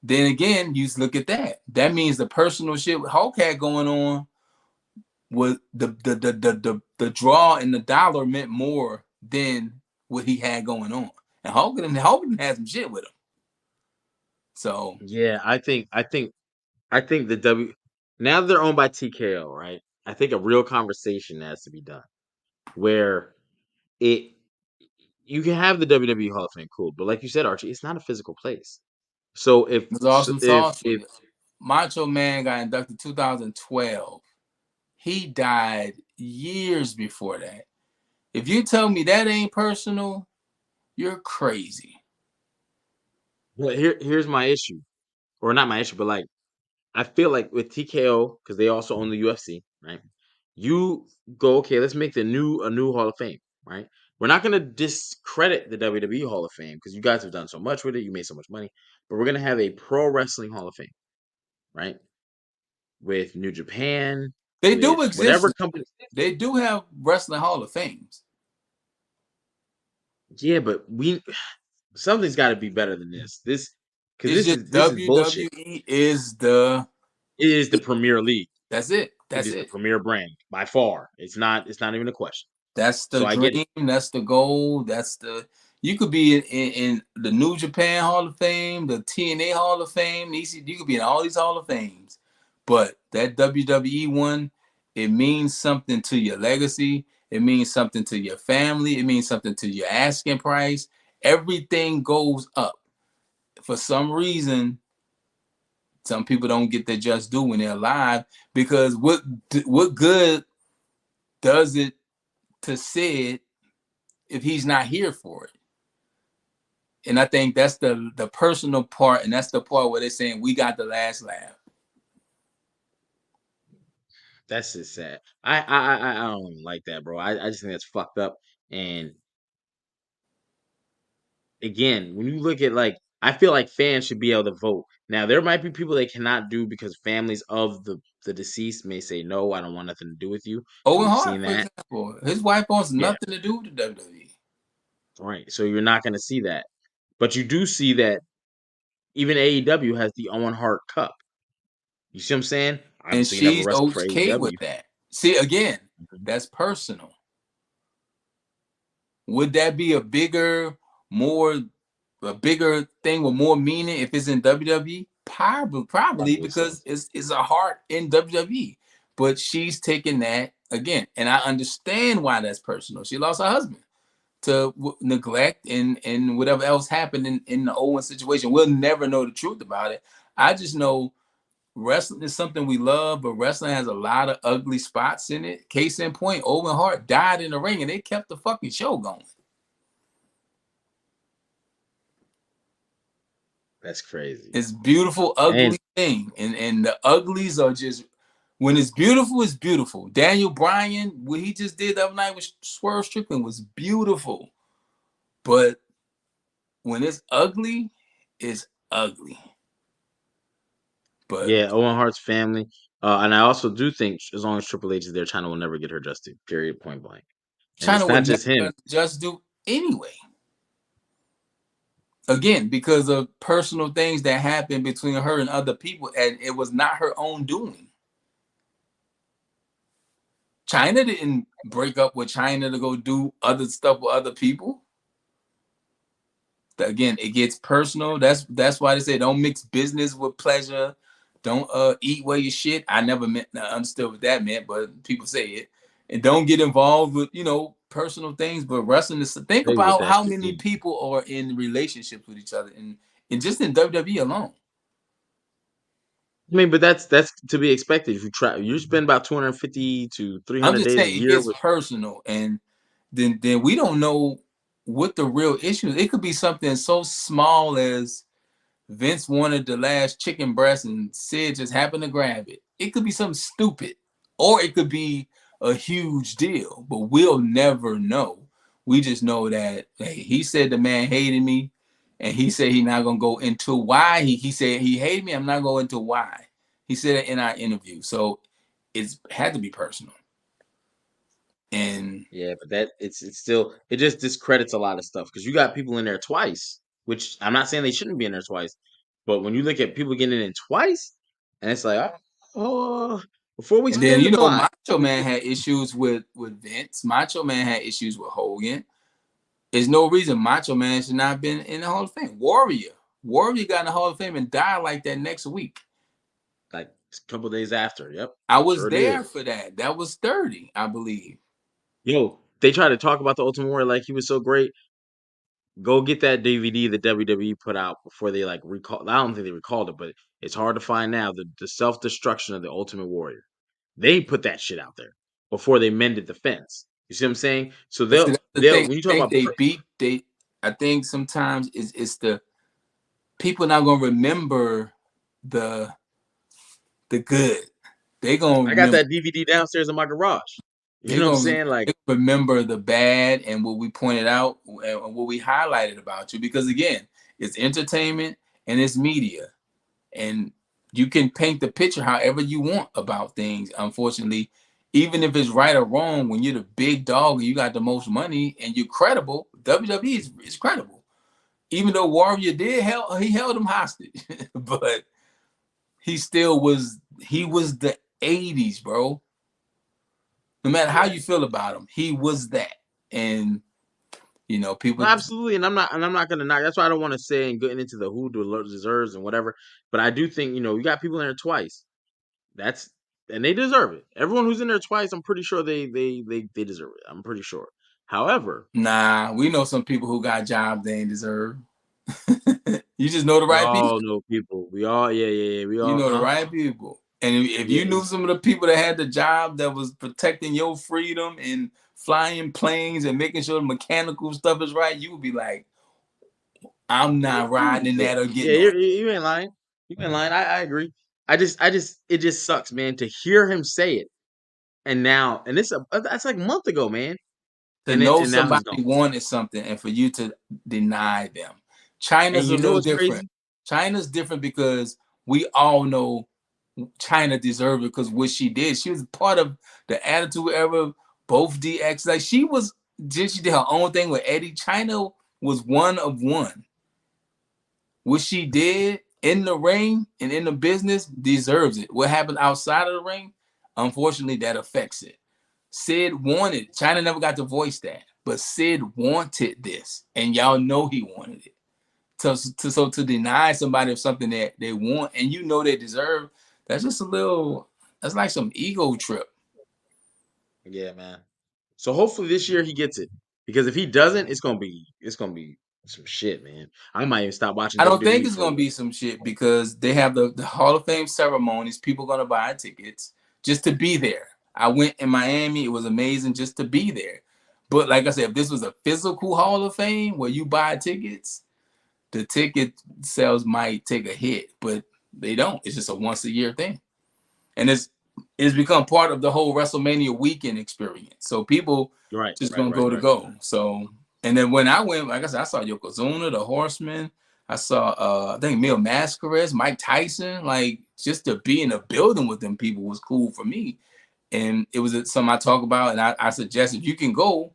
Then again, you look at that. That means the personal shit Hulk had going on was the draw and the dollar meant more than what he had going on. And Hogan had some shit with him. So yeah, I think the W now that they're owned by TKO, right? I think a real conversation has to be done where it you can have the WWE Hall of Fame, cool, but like you said, Archie, it's not a physical place. So it's awesome sauce. if Macho Man got inducted 2012. He died years before that. If you tell me that ain't personal, you're crazy. well, here's my issue, or not my issue, but like I feel like with TKO because they also own the UFC, right? You go, okay, let's make a new Hall of Fame, right? We're not gonna discredit the WWE Hall of Fame because you guys have done so much with it, you made so much money, but we're gonna have a Pro Wrestling Hall of Fame, right? With New Japan, They do with whatever exist. company. They do have Wrestling Hall of Fames. Yeah, but something's got to be better than this. Because It's just this is bullshit. WWE is the It is the Premier League. that's it. It That's is the it. premier brand by far. It's not even a question. That's the So I get it. dream. That's the goal. You could be in the New Japan Hall of Fame, the TNA Hall of Fame. You could be in all these Hall of Fames, but that WWE one, it means something to your legacy. It means something to your family. It means something to your asking price. Everything goes up. For some reason, some people don't get their just due when they're alive because what good does it to Sid if he's not here for it? And I think that's the personal part, and that's the part where they're saying we got the last laugh. That's just sad. I don't like that, bro. I just think that's fucked up. And again, when you look at like, I feel like fans should be able to vote. Now there might be people they cannot do because families of the deceased may say no, I don't want nothing to do with you, and Owen we've seen Hart, for that. example, his wife wants Yeah, nothing to do with the WWE, right. So you're not going to see that, but you do see that even AEW has the Owen Hart Cup. You see what I'm saying? and Obviously, you never she's wrestled for okay with AEW. that. See, again, Mhm. that's personal. Would that be more, a bigger thing with more meaning if it's in WWE? Probably Probably so. because it's a heart in WWE. But she's taking that again, and I understand why that's personal. She lost her husband to neglect and whatever else happened in the Owen situation. We'll never know the truth about it. I just know wrestling is something we love, but wrestling has a lot of ugly spots in it. Case in point, Owen Hart died in the ring, and they kept the fucking show going. That's crazy. It's beautiful, And ugly thing, and the uglies are just when it's beautiful, it's beautiful. Daniel Bryan, what he just did the other night with Swerve Strickland was beautiful, but when it's ugly, it's ugly. But yeah, Owen Hart's family. And I also do think as long as Triple H is there, China will never get her just due. Period. Point blank. And China it's would not just him. never just do anyway. Again, because of personal things that happened between her and other people, and it was not her own doing. China didn't break up with China to go do other stuff with other people. Again, it gets personal. That's why they say don't mix business with pleasure. Don't eat where you shit. I never understood what that meant, but people say it. And don't get involved with personal things. But wrestling is think Big with about that how shit, many dude. people are in relationships with each other, and just in WWE alone. I mean, but that's to be expected. If you try, you spend about 250 to I'm 300 just days a saying it year gets with. personal, and then we don't know what the real issue is. It could be something so small as Vince wanted the last chicken breast and Sid just happened to grab it. It could be something stupid, or it could be a huge deal, but we'll never know. We just know that hey, he said the man hated me, and he said he's not gonna go into why he said he hated me. I'm not going into why. He said it in our interview, so it's had to be personal. And Yeah, but that it's still it just discredits a lot of stuff because you got people in there twice, which I'm not saying they shouldn't be in there twice, but when you look at people getting in twice, and it's like, oh, before we and then spin the block, Macho Man had issues with Vince. Macho Man had issues with Hogan. There's no reason Macho Man should not have been in the Hall of Fame. Warrior got in the Hall of Fame and died like that next week. like a couple days after. Yep, I was sure did. there for that. That was 30, I believe. Yo, they try to talk about the Ultimate Warrior like he was so great. Go get that DVD that WWE put out before they like recall. I don't think they recalled it, but it's hard to find now. The self destruction of the Ultimate Warrior. They put that shit out there before they mended the fence. You see what I'm saying? So But see, that's the they'll thing. when you I talk think about I think sometimes it's the people not gonna remember the the good. They gonna I got remember that DVD downstairs in my garage. You they know what I'm gonna saying? Like, they remember the bad and what we pointed out and what we highlighted about you. Because again, it's entertainment and it's media. And you can paint the picture however you want about things. Unfortunately, even if it's right or wrong, when you're the big dog and you got the most money and you're credible, WWE is credible. Even though Warrior he held him hostage, but he was the 80s, bro. No matter how yeah, you feel about him, he was that. And no, people absolutely. And I'm not gonna knock. That's why I don't want to say and getting into the who deserves and whatever. But I do think you got people in there twice. That's and they deserve it. Everyone who's in there twice, I'm pretty sure they deserve it. I'm pretty sure. However, nah, we know some people who got jobs they ain't deserve. You just know the we right people. all know people. We all, yeah. We You all, know the huh? right people. And if Yeah, you knew some of the people that had the job that was protecting your freedom and flying planes and making sure the mechanical stuff is right, you would be like, I'm not riding in yeah, that or yeah. getting on. You ain't lying. You ain't lying. I agree. It just sucks, man, to hear him say it. And now, and that's like a month ago, man. To know And now he's somebody gone. wanted something and for you to deny them. And China's a you know little what's different. crazy? China's different because we all know China deserved it because what she did. She was part of the Attitude Era, both DX. Like she did her own thing with Eddie. China was one of one. What she did in the ring and in the business deserves it. What happened outside of the ring, unfortunately, that affects it. Sid wanted, China never got to voice that, but Sid wanted this, and y'all know he wanted it. So to deny somebody of something that they want and they deserve, that's just that's like some ego trip. Yeah, man. So hopefully this year he gets it. Because if he doesn't, it's gonna be some shit, man. I might even stop watching I don't think WWE it's for a gonna little. be some shit because they have the Hall of Fame ceremonies. People gonna buy tickets just to be there. I went in Miami. It was amazing just to be there. But like I said, if this was a physical Hall of Fame where you buy tickets, the ticket sales might take a hit, but they don't. It's just a once a year thing, and it's become part of the whole WrestleMania weekend experience. So people Right, just right, gonna right, go to right. go. So and then when I went, like I said, I saw Yokozuna, the Horseman. I saw I think Mil Mascares, Mike Tyson. Like just to be in a building with them people was cool for me. And it was something I talk about, and I suggest if you can go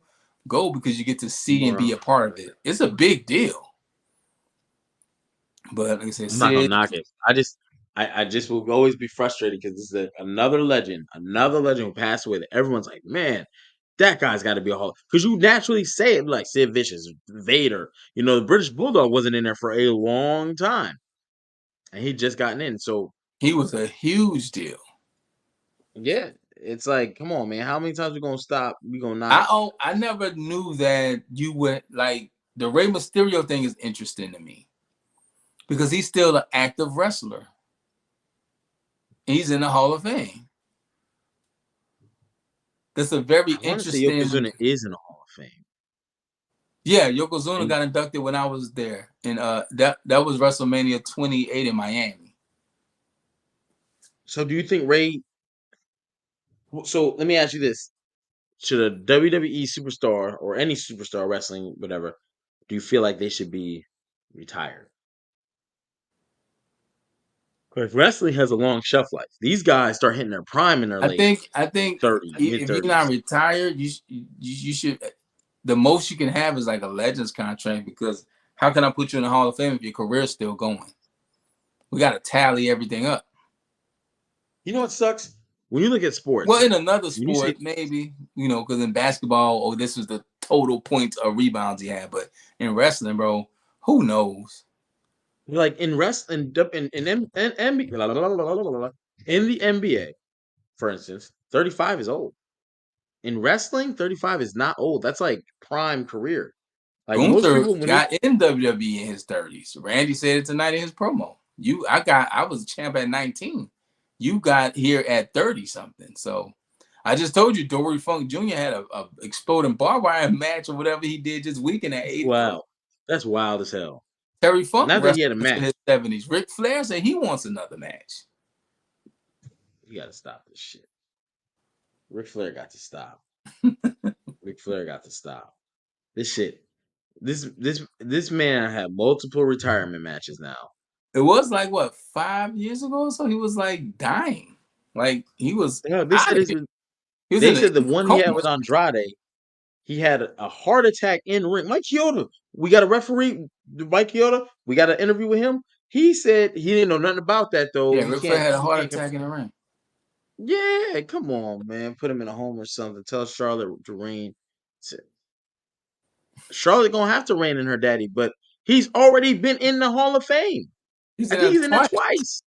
because you get to see and be a Bro, part of it. It's a big deal. But like I said, I'm not gonna Sid, knock it. I just will always be frustrated because this is another legend who passed away. That everyone's like, man, that guy's got to be a Hall. Because you naturally say it like Sid Vicious, Vader. You know, the British Bulldog wasn't in there for a long time, and he just gotten in. So he was a huge deal. yeah, it's like, come on, man. How many times we gonna stop? We gonna not? I never knew that you would like the Rey Mysterio thing is interesting to me because he's still an active wrestler. He's in the Hall of Fame. That's a very I want to say interesting. Yokozuna is in the Hall of Fame. Yeah, Yokozuna And got inducted when I was there, and that was WrestleMania 28 in Miami. so, do you think Ray? So, let me ask you this: should a WWE superstar or any superstar wrestling, whatever, do you feel like they should be retired? Because wrestling has a long shelf life. These guys start hitting their prime in their late I think 30s, mid if you're not 30s. retired, you should. The most you can have is like a Legends contract because how can I put you in the Hall of Fame if your career's still going? We got to tally everything up. You know what sucks? When you look at Well, sports, in another when you say sport, maybe because in basketball, oh, this was the total points or rebounds he had, but in wrestling, bro, who knows? like in wrestling, in NBA, in the NBA, for instance, 35 is old. In wrestling, 35 is not old. That's like prime career. Like most Gunther people, when they got in WWE in his 30s. Randy said it tonight in his promo. I was a champ at 19. You got here at 30 something. So I just told you Dory Funk Jr. had a exploding barbed wire match or whatever he did this weekend at 83. wow, that's wild as hell. Terry Funk Not that he wrestled had a in match. his 70s. Ric Flair said he wants another match. You got to stop this shit. Ric Flair got to stop. Ric Flair got to stop. This shit. This man had multiple retirement matches now. It was like what 5 years ago, so he was like dying, like he was You know, they out said of this here. was, He was they in a said the one he had coma. with Andrade, he had a heart attack in ring. Mike Chioda, we got a referee. Mike Chioda, we got an interview with him. He said he didn't know nothing about that though. Yeah, He Ric Flair can't. had a He heart can't attack in confirm. the ring. Yeah, come on, man. Put him in a home or something. Tell Charlotte to reign. Charlotte gonna have to reign in her daddy, but he's already been in the Hall of Fame. He's I in think there he's in there twice. twice.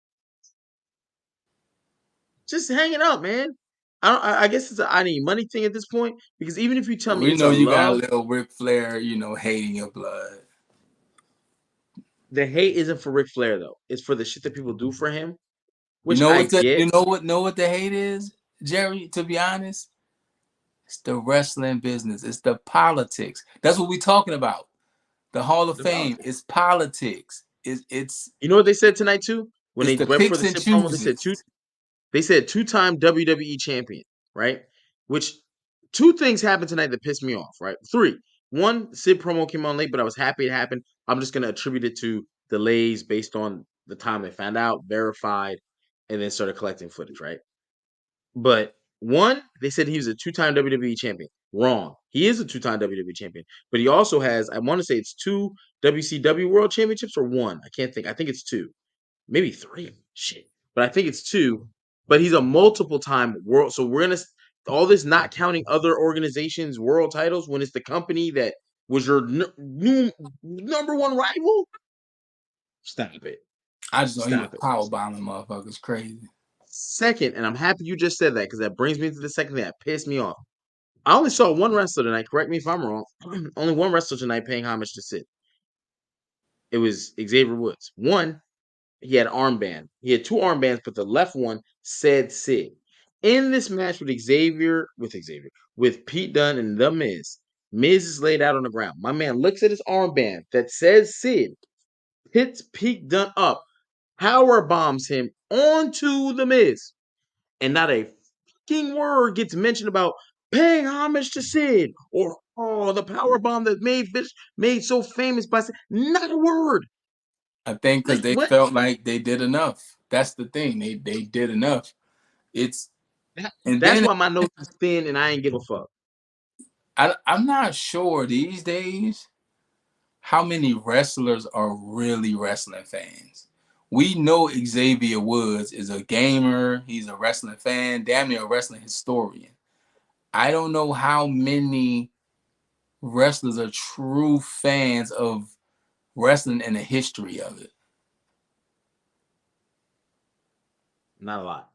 Just hanging out, man. I guess it's I need money thing at this point because even if you tell me We it's know a you got a love, little Ric Flair, hating your blood. the hate isn't for Ric Flair though. It's for the shit that people do for him, You which know I what the get. know what the hate is, Jerry? To be honest, it's the wrestling business. It's the politics. That's what we're talking about. The Hall of The Fame politics. is politics. It's You know what they said tonight too? When it's they the right before picks the and Sid promo, they said chooses. two-time WWE champion, right? Which two things happened tonight that pissed me off, right? Three. One, Sid promo came on late, but I was happy it happened. I'm just gonna attribute it to delays based on the time they found out, verified, and then started collecting footage, right? But one, they said he was a two-time WWE champion. Wrong. He is a two-time WWE champion, but he also has, I want to say it's two WCW World Championships or one. I can't think. I think it's two, maybe three. Shit, but I think it's two. But he's a multiple-time world. So we're gonna all this not counting other organizations' world titles when it's the company that was your new number one rival. Stop it. I just know he was Stop it. power bombing motherfuckers crazy. Second, and I'm happy you just said that because that brings me to the second thing that pissed me off. I only saw one wrestler tonight. Correct me if I'm wrong. Only one wrestler tonight paying homage to Sid. It was Xavier Woods. One, he had an armband. He had two armbands, but the left one said Sid. In this match with Pete Dunne and The Miz, Miz is laid out on the ground. My man looks at his armband that says Sid. hits peak done up, power bombs him onto the Miz, and not a fucking word gets mentioned about paying homage to Sid or the power bomb that made so famous by Sid. Not a word. I think because Like they what? felt like they did enough. That's the thing. They did enough. It's and That's then why my notes is thin and I ain't give a fuck. I'm not sure these days how many wrestlers are really wrestling fans. We know Xavier Woods is a gamer. He's a wrestling fan, damn near a wrestling historian. I don't know how many wrestlers are true fans of wrestling and the history of it. Not a lot.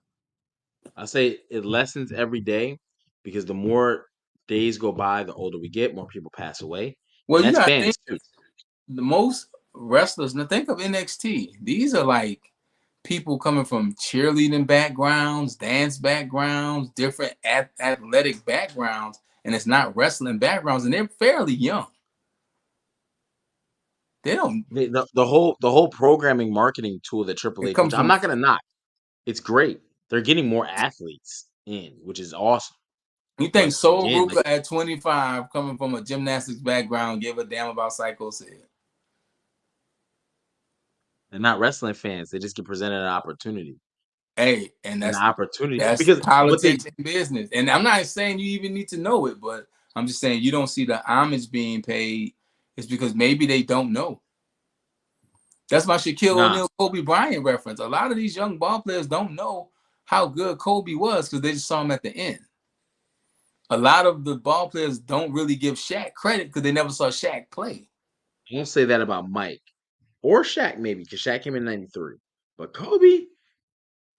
I say it lessens every day because the more days go by, the older we get, more people pass away. Well, And you that's gotta think fans too. the most wrestlers. Now think of NXT. These are like people coming from cheerleading backgrounds, dance backgrounds, different athletic backgrounds, and it's not wrestling backgrounds, and they're fairly young. They don't. The whole programming marketing tool that Triple It H, which comes I'm from. not gonna knock, it's great. They're getting more athletes in, which is awesome. You think But Soul again, like Rooker at 25, coming from a gymnastics background, give a damn about Psycho Sid? they're not wrestling fans. They just get presented an opportunity. Hey, and And the that's opportunity that's because what they politics and business. And I'm not saying you even need to know it, but I'm just saying you don't see the homage being paid. It's because maybe they don't know. That's my Shaquille nah. O'Neal, Kobe Bryant reference. A lot of these young ball players don't know how good Kobe was because they just saw him at the end. A lot of the ball players don't really give Shaq credit because they never saw Shaq play. I won't say that about Mike or Shaq, maybe, because Shaq came in '93. But Kobe,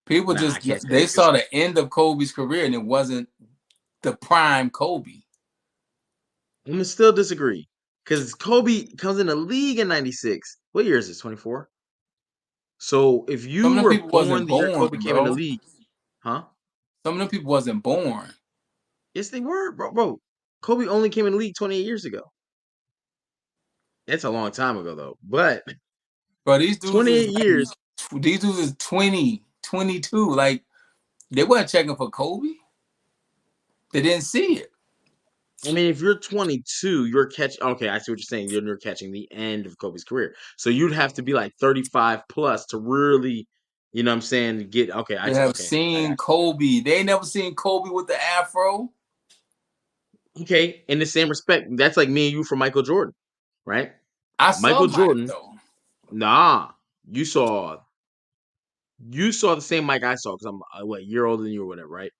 People nah, I just can't say they that because saw the end of Kobe's career and it wasn't the prime Kobe. I'm gonna still disagree. Because Kobe comes in the league in '96. What year is this? 24. So if Some you of them were people born wasn't the year born, Kobe came in the bro. league, huh? Some of them people wasn't born. Yes, they were, bro. Kobe only came in the league 28 years ago. That's a long time ago, though. But Bro, these dudes is 28 like years. these dudes is 20, 22. Like they weren't checking for Kobe. They didn't see it. I mean, if you're 22, you're catching. Okay, I see what you're saying. You're catching the end of Kobe's career. So you'd have to be like 35 plus to really, you know what I'm saying, get. Okay, They have okay, I got seen Kobe. They ain't never seen Kobe with the afro. you. Okay, in the same respect, that's like me and you for Michael Jordan, right? I saw Michael Mike Jordan, though. nah, you saw the same Mike I saw because I'm what, a year older than you or whatever, right?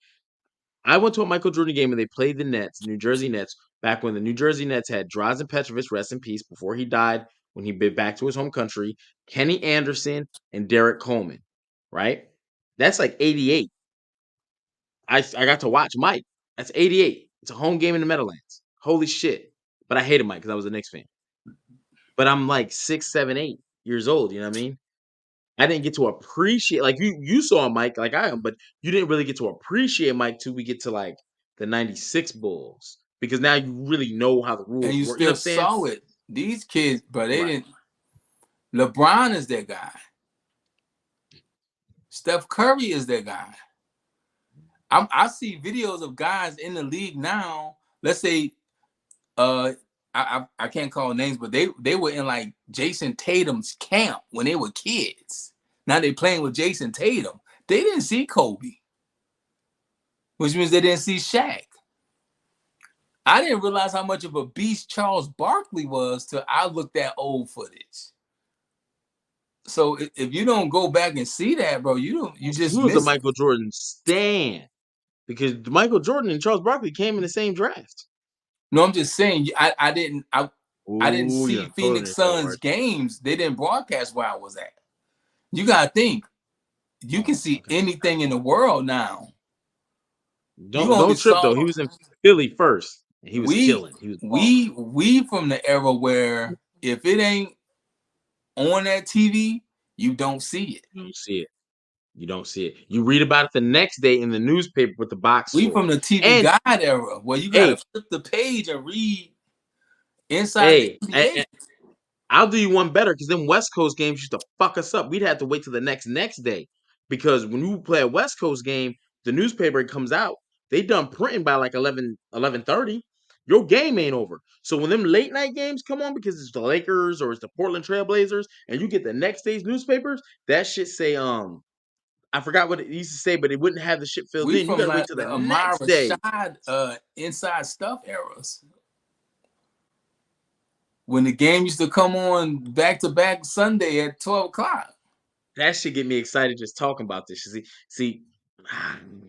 I went to a Michael Jordan game and they played the Nets, New Jersey Nets, back when the New Jersey Nets had Drazen Petrovic, rest in peace, before he died, when he been back to his home country, Kenny Anderson, and Derek Coleman, right? That's like 88. I got to watch Mike. That's 88. It's a home game in the Meadowlands. Holy shit. But I hated Mike because I was a Knicks fan. But I'm like 6, 7, 8 years old, you know what I mean? I didn't get to appreciate like you saw Mike like I am, but you didn't really get to appreciate Mike till we get to like the '96 Bulls because now you really know how the And rules you work. You know still what I'm saying? saw it. These kids, but they Right. didn't. LeBron is their guy. Steph Curry is their guy. I see videos of guys in the league now. Let's say, I can't call names, but they were in like Jason Tatum's camp when they were kids. Now they playing with Jason Tatum. They didn't see Kobe, which means they didn't see Shaq. I didn't realize how much of a beast Charles Barkley was till I looked at old footage. So if you don't go back and see that, bro, you He just was a miss it. Michael Jordan stan because Michael Jordan and Charles Barkley came in the same draft. No, I'm just saying I didn't Ooh, you see done told him Phoenix this so Suns hard. games. They didn't broadcast where I was at. You gotta think. You can Oh, see okay. anything in the world now. You only Don't trip saw though. He was in Philly first, and he was we killing. He was balling. we from the era where if it ain't on that TV, you don't see it. You don't see it. You don't see it. You read about it the next day in the newspaper with the box We score. from the TV And Guide era where you gotta hey, flip the page and read inside the hey, NBA. I'll do you one better because them West Coast games used to fuck us up. We'd have to wait till the next day because when you play a West Coast game, the newspaper comes out. They done printing by like 11:30. Your game ain't over. So when them late night games come on because it's the Lakers or it's the Portland Trailblazers and you get the next day's newspapers, that shit say I forgot what it used to say, but it wouldn't have the shit filled We in. You from gotta wait like till the the next Amara day. Shad inside stuff eras. When the game used to come on back to back Sunday at 12 o'clock. That should get me excited just talking about this. See,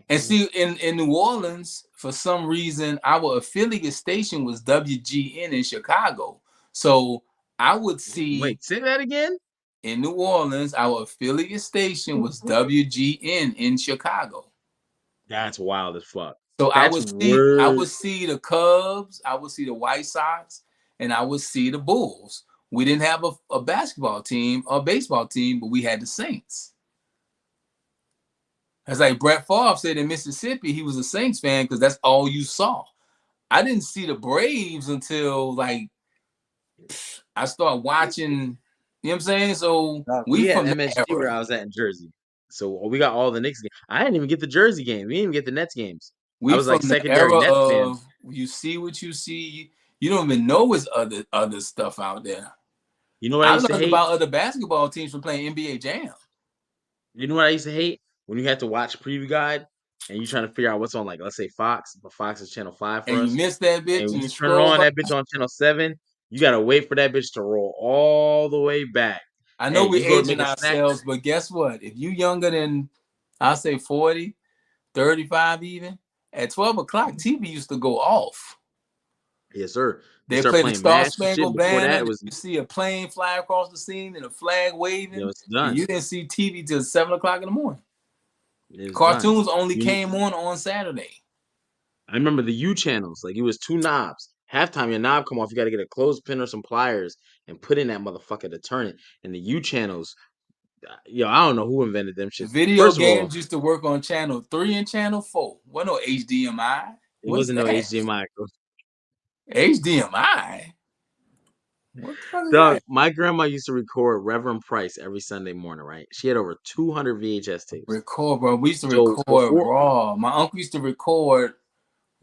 And see, in New Orleans, for some reason, our affiliate station was WGN in Chicago. So I would see wait, say that again? in New Orleans, our affiliate station was WGN in Chicago. That's wild as fuck. So That's I word. would see the Cubs, I would see the White Sox, and I would see the Bulls. We didn't have a basketball team or baseball team, but we had the Saints. It's like Brett Favre said in Mississippi, he was a Saints fan because that's all you saw. I didn't see the Braves until like I started watching, you know what I'm saying? So We we had from that MSG era. where I was at in Jersey. So we got all the Knicks games. I didn't even get the Jersey game. We didn't even get the Nets games. I We was like from the secondary era Nets fan. of you see what you see. You don't even know what's other stuff out there. You know what I I used to learned hate? about other basketball teams from playing NBA Jam. You know what I used to hate? When you had to watch preview guide and you trying to figure out what's on, like, let's say Fox, but Fox is channel 5 for And you us. miss that And bitch when and you you turn it scroll on, by. that bitch on channel 7, you gotta wait for that bitch to roll all the way back. I know Hey, we're you go to make aging a snack. ourselves, but guess what? If you younger than, I'll say 40, 35 even, at 12 o'clock, TV used to go off. Yes, sir. They They start play the playing Star mash and shit. Spangled Before Banner, that, it then was, you see a plane fly across the scene and a flag you know, waving, it's and done. you didn't see TV till 7 o'clock in the morning. It's done. Cartoons only You, came on Saturday. I remember the U channels. Like, it was 2 knobs. Halftime, your knob come off. You got to get a clothespin or some pliers and put in that motherfucker to turn it. And the U channels, yo, I don't know who invented them shits. Video First of all, games used to work on channel 3 and channel 4. What no HDMI? it What's wasn't no that? HDMI. HDMI? What the fuck is Dog, that? my grandma used to record Reverend Price every Sunday morning, right? She had over 200 VHS tapes. Record, bro. We used to So record before, Raw. My uncle used to record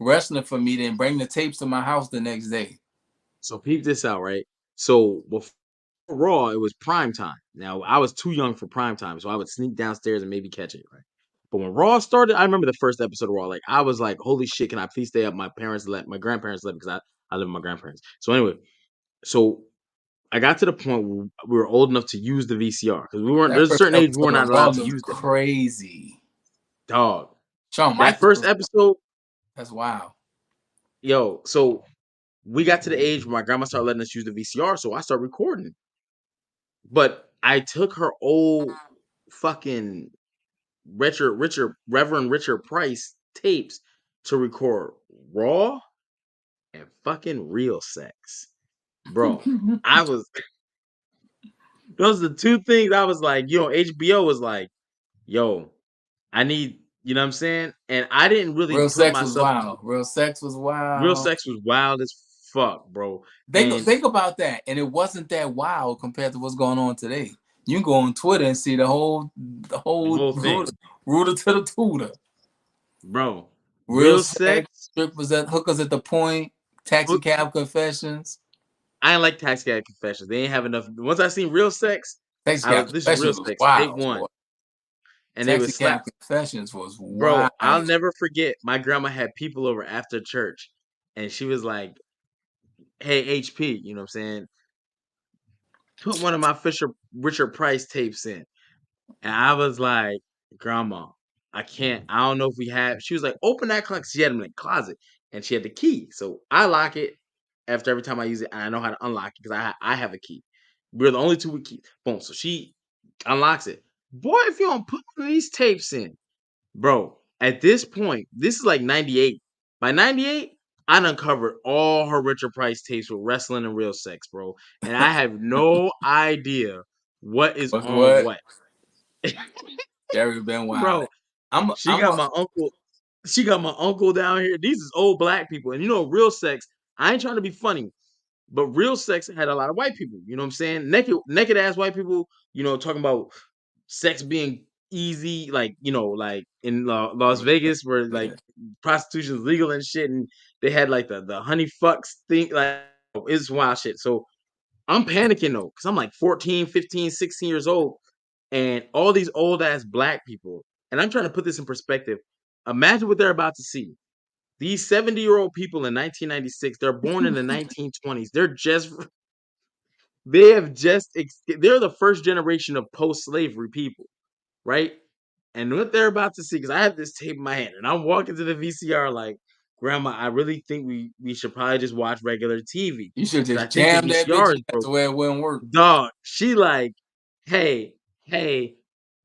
wrestling for me, then bring the tapes to my house the next day. so peep this out, right? So before Raw, it was prime time. Now I was too young for prime time, so I would sneak downstairs and maybe catch it, right? But when Raw started, I remember the first episode of Raw. Like I was like, "Holy shit! Can I please stay up?" My parents let, my grandparents let because I live with my grandparents. So anyway, so I got to the point where we were old enough to use the VCR because we weren't. That There's a first certain age we were episode not of Raw allowed to looked use them. crazy. Dog, Shawn that Michaels first was, episode, that's wild. yo. So we got to the age where my grandma started letting us use the VCR, so I started recording. But I took her old fucking Reverend Richard Price tapes to record Raw and fucking Real Sex. Bro, I was those are the two things I was like, HBO was like, yo, I need, you know what I'm saying? And I didn't really Real put Sex was myself into wild. Real Sex was Real wild. Sex was wild as fuck, bro. Think And think about that, and it wasn't that wild compared to what's going on today. You can go on Twitter and see the whole the whole thing, rooter to the tutor. bro. Real Real Sex, Sex, strippers at hookers at the point, taxi hook- cab confessions. I ain't like Taxi Cab Confessions. They ain't have enough. Once I seen Real Sex, Taxi I cab was this is Real confessions was Sex, take wild, one. boy. And they Taxi would slap. cab confessions was Bro, I'll wild. never forget. My grandma had people over after church, and she was like, "Hey, HP, you know what I'm saying? Put one of my Fisher Richard Price tapes in." And I was like, "Grandma, I can't. I don't know if we have." She was like, "Open that closet." She had them in the closet, and she had the key. So I lock it after every time I use it, and I know how to unlock it because I have a key. We're the only two with keys. Boom. So she unlocks it. Boy, if you don't put one of these tapes in, bro, at this point, this is like 98. By 98, I done covered all her Richard Price tapes with wrestling and Real Sex, bro. And I have no idea what is What's on what? what. Jerry been wild. Bro, I'm a, she I'm got a my uncle. She got my uncle down here. These is old black people. And you know, Real Sex, I ain't trying to be funny. But real sex had a lot of white people. You know what I'm saying? Naked ass white people. Talking about sex being easy, like like in Las Vegas, where like prostitution is legal and shit, and they had like the honey fucks thing. Like it's wild shit. So I'm panicking though, because I'm like 14, 15, 16 years old, and all these old ass black people, and I'm trying to put this in perspective. Imagine what they're about to see. These 70-year-old people in 1996, they're born in the 1920s. They're the first generation of post-slavery people, right? And what they're about to see, because I have this tape in my hand, and I'm walking to the VCR like, Grandma, I really think we should probably just watch regular TV. You should Because I just think the jam that VCR bitch is in to broken. where it wouldn't work. Dog, she like, hey,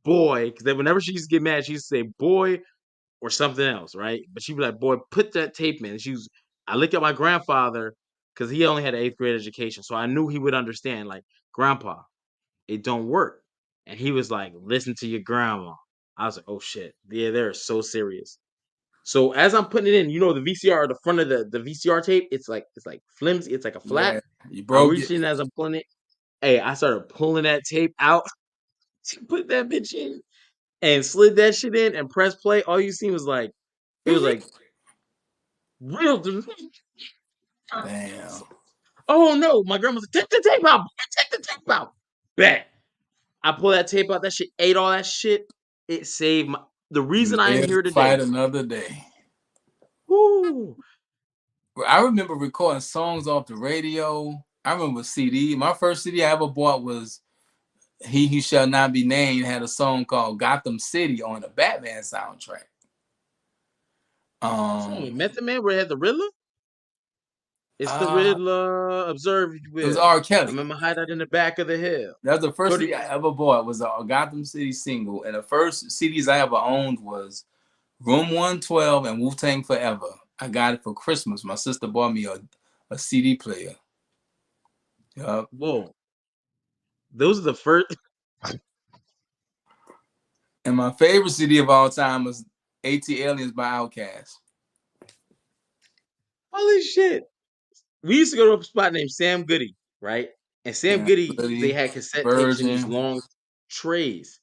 boy, because whenever she used to get mad, she used to say boy or something else, right? But she'd be like, boy, put that tape in. I look at my grandfather, because he only had an 8th grade education, so I knew he would understand, like, Grandpa, it don't work. And he was like, listen to your grandma. I was like, oh shit. Yeah, they're so serious. So as I'm putting it in, the VCR, the front of the VCR tape, it's like flimsy, it's like a flat. Yeah, you I broke it. reached in as I'm pulling it. Hey, I started pulling that tape out, put that bitch in, and slid that shit in and press play. All you seen was like, it was like real. Damn. Oh no, my grandma said, take the tape out, take the tape out. Bet. I pull that tape out, that shit ate all that shit. It saved the reason I am Live here to fight today. another day. Woo. I remember recording songs off the radio. I remember CD. My first CD I ever bought was He Who Shall Not Be Named, had a song called Gotham City on the Batman soundtrack. Song with Method Man where it had the Riddler? It's the Uh, Riddler, observe if you it was will. R. I'm Kelly. in my hideout in the back of the hill. That was the first Cody, CD I ever bought. Was a Gotham City single, and the first CDs I ever owned was Room 112 and Wu Tang Forever. I got it for Christmas. My sister bought me a CD player. Yep. whoa. Those are the first. And my favorite CD of all time was AT Aliens by Outkast. Holy shit. We used to go to a spot named Sam Goody, right? And Sam Yeah, Goody, they Goody, had cassette tapes in these Virgin. long trays.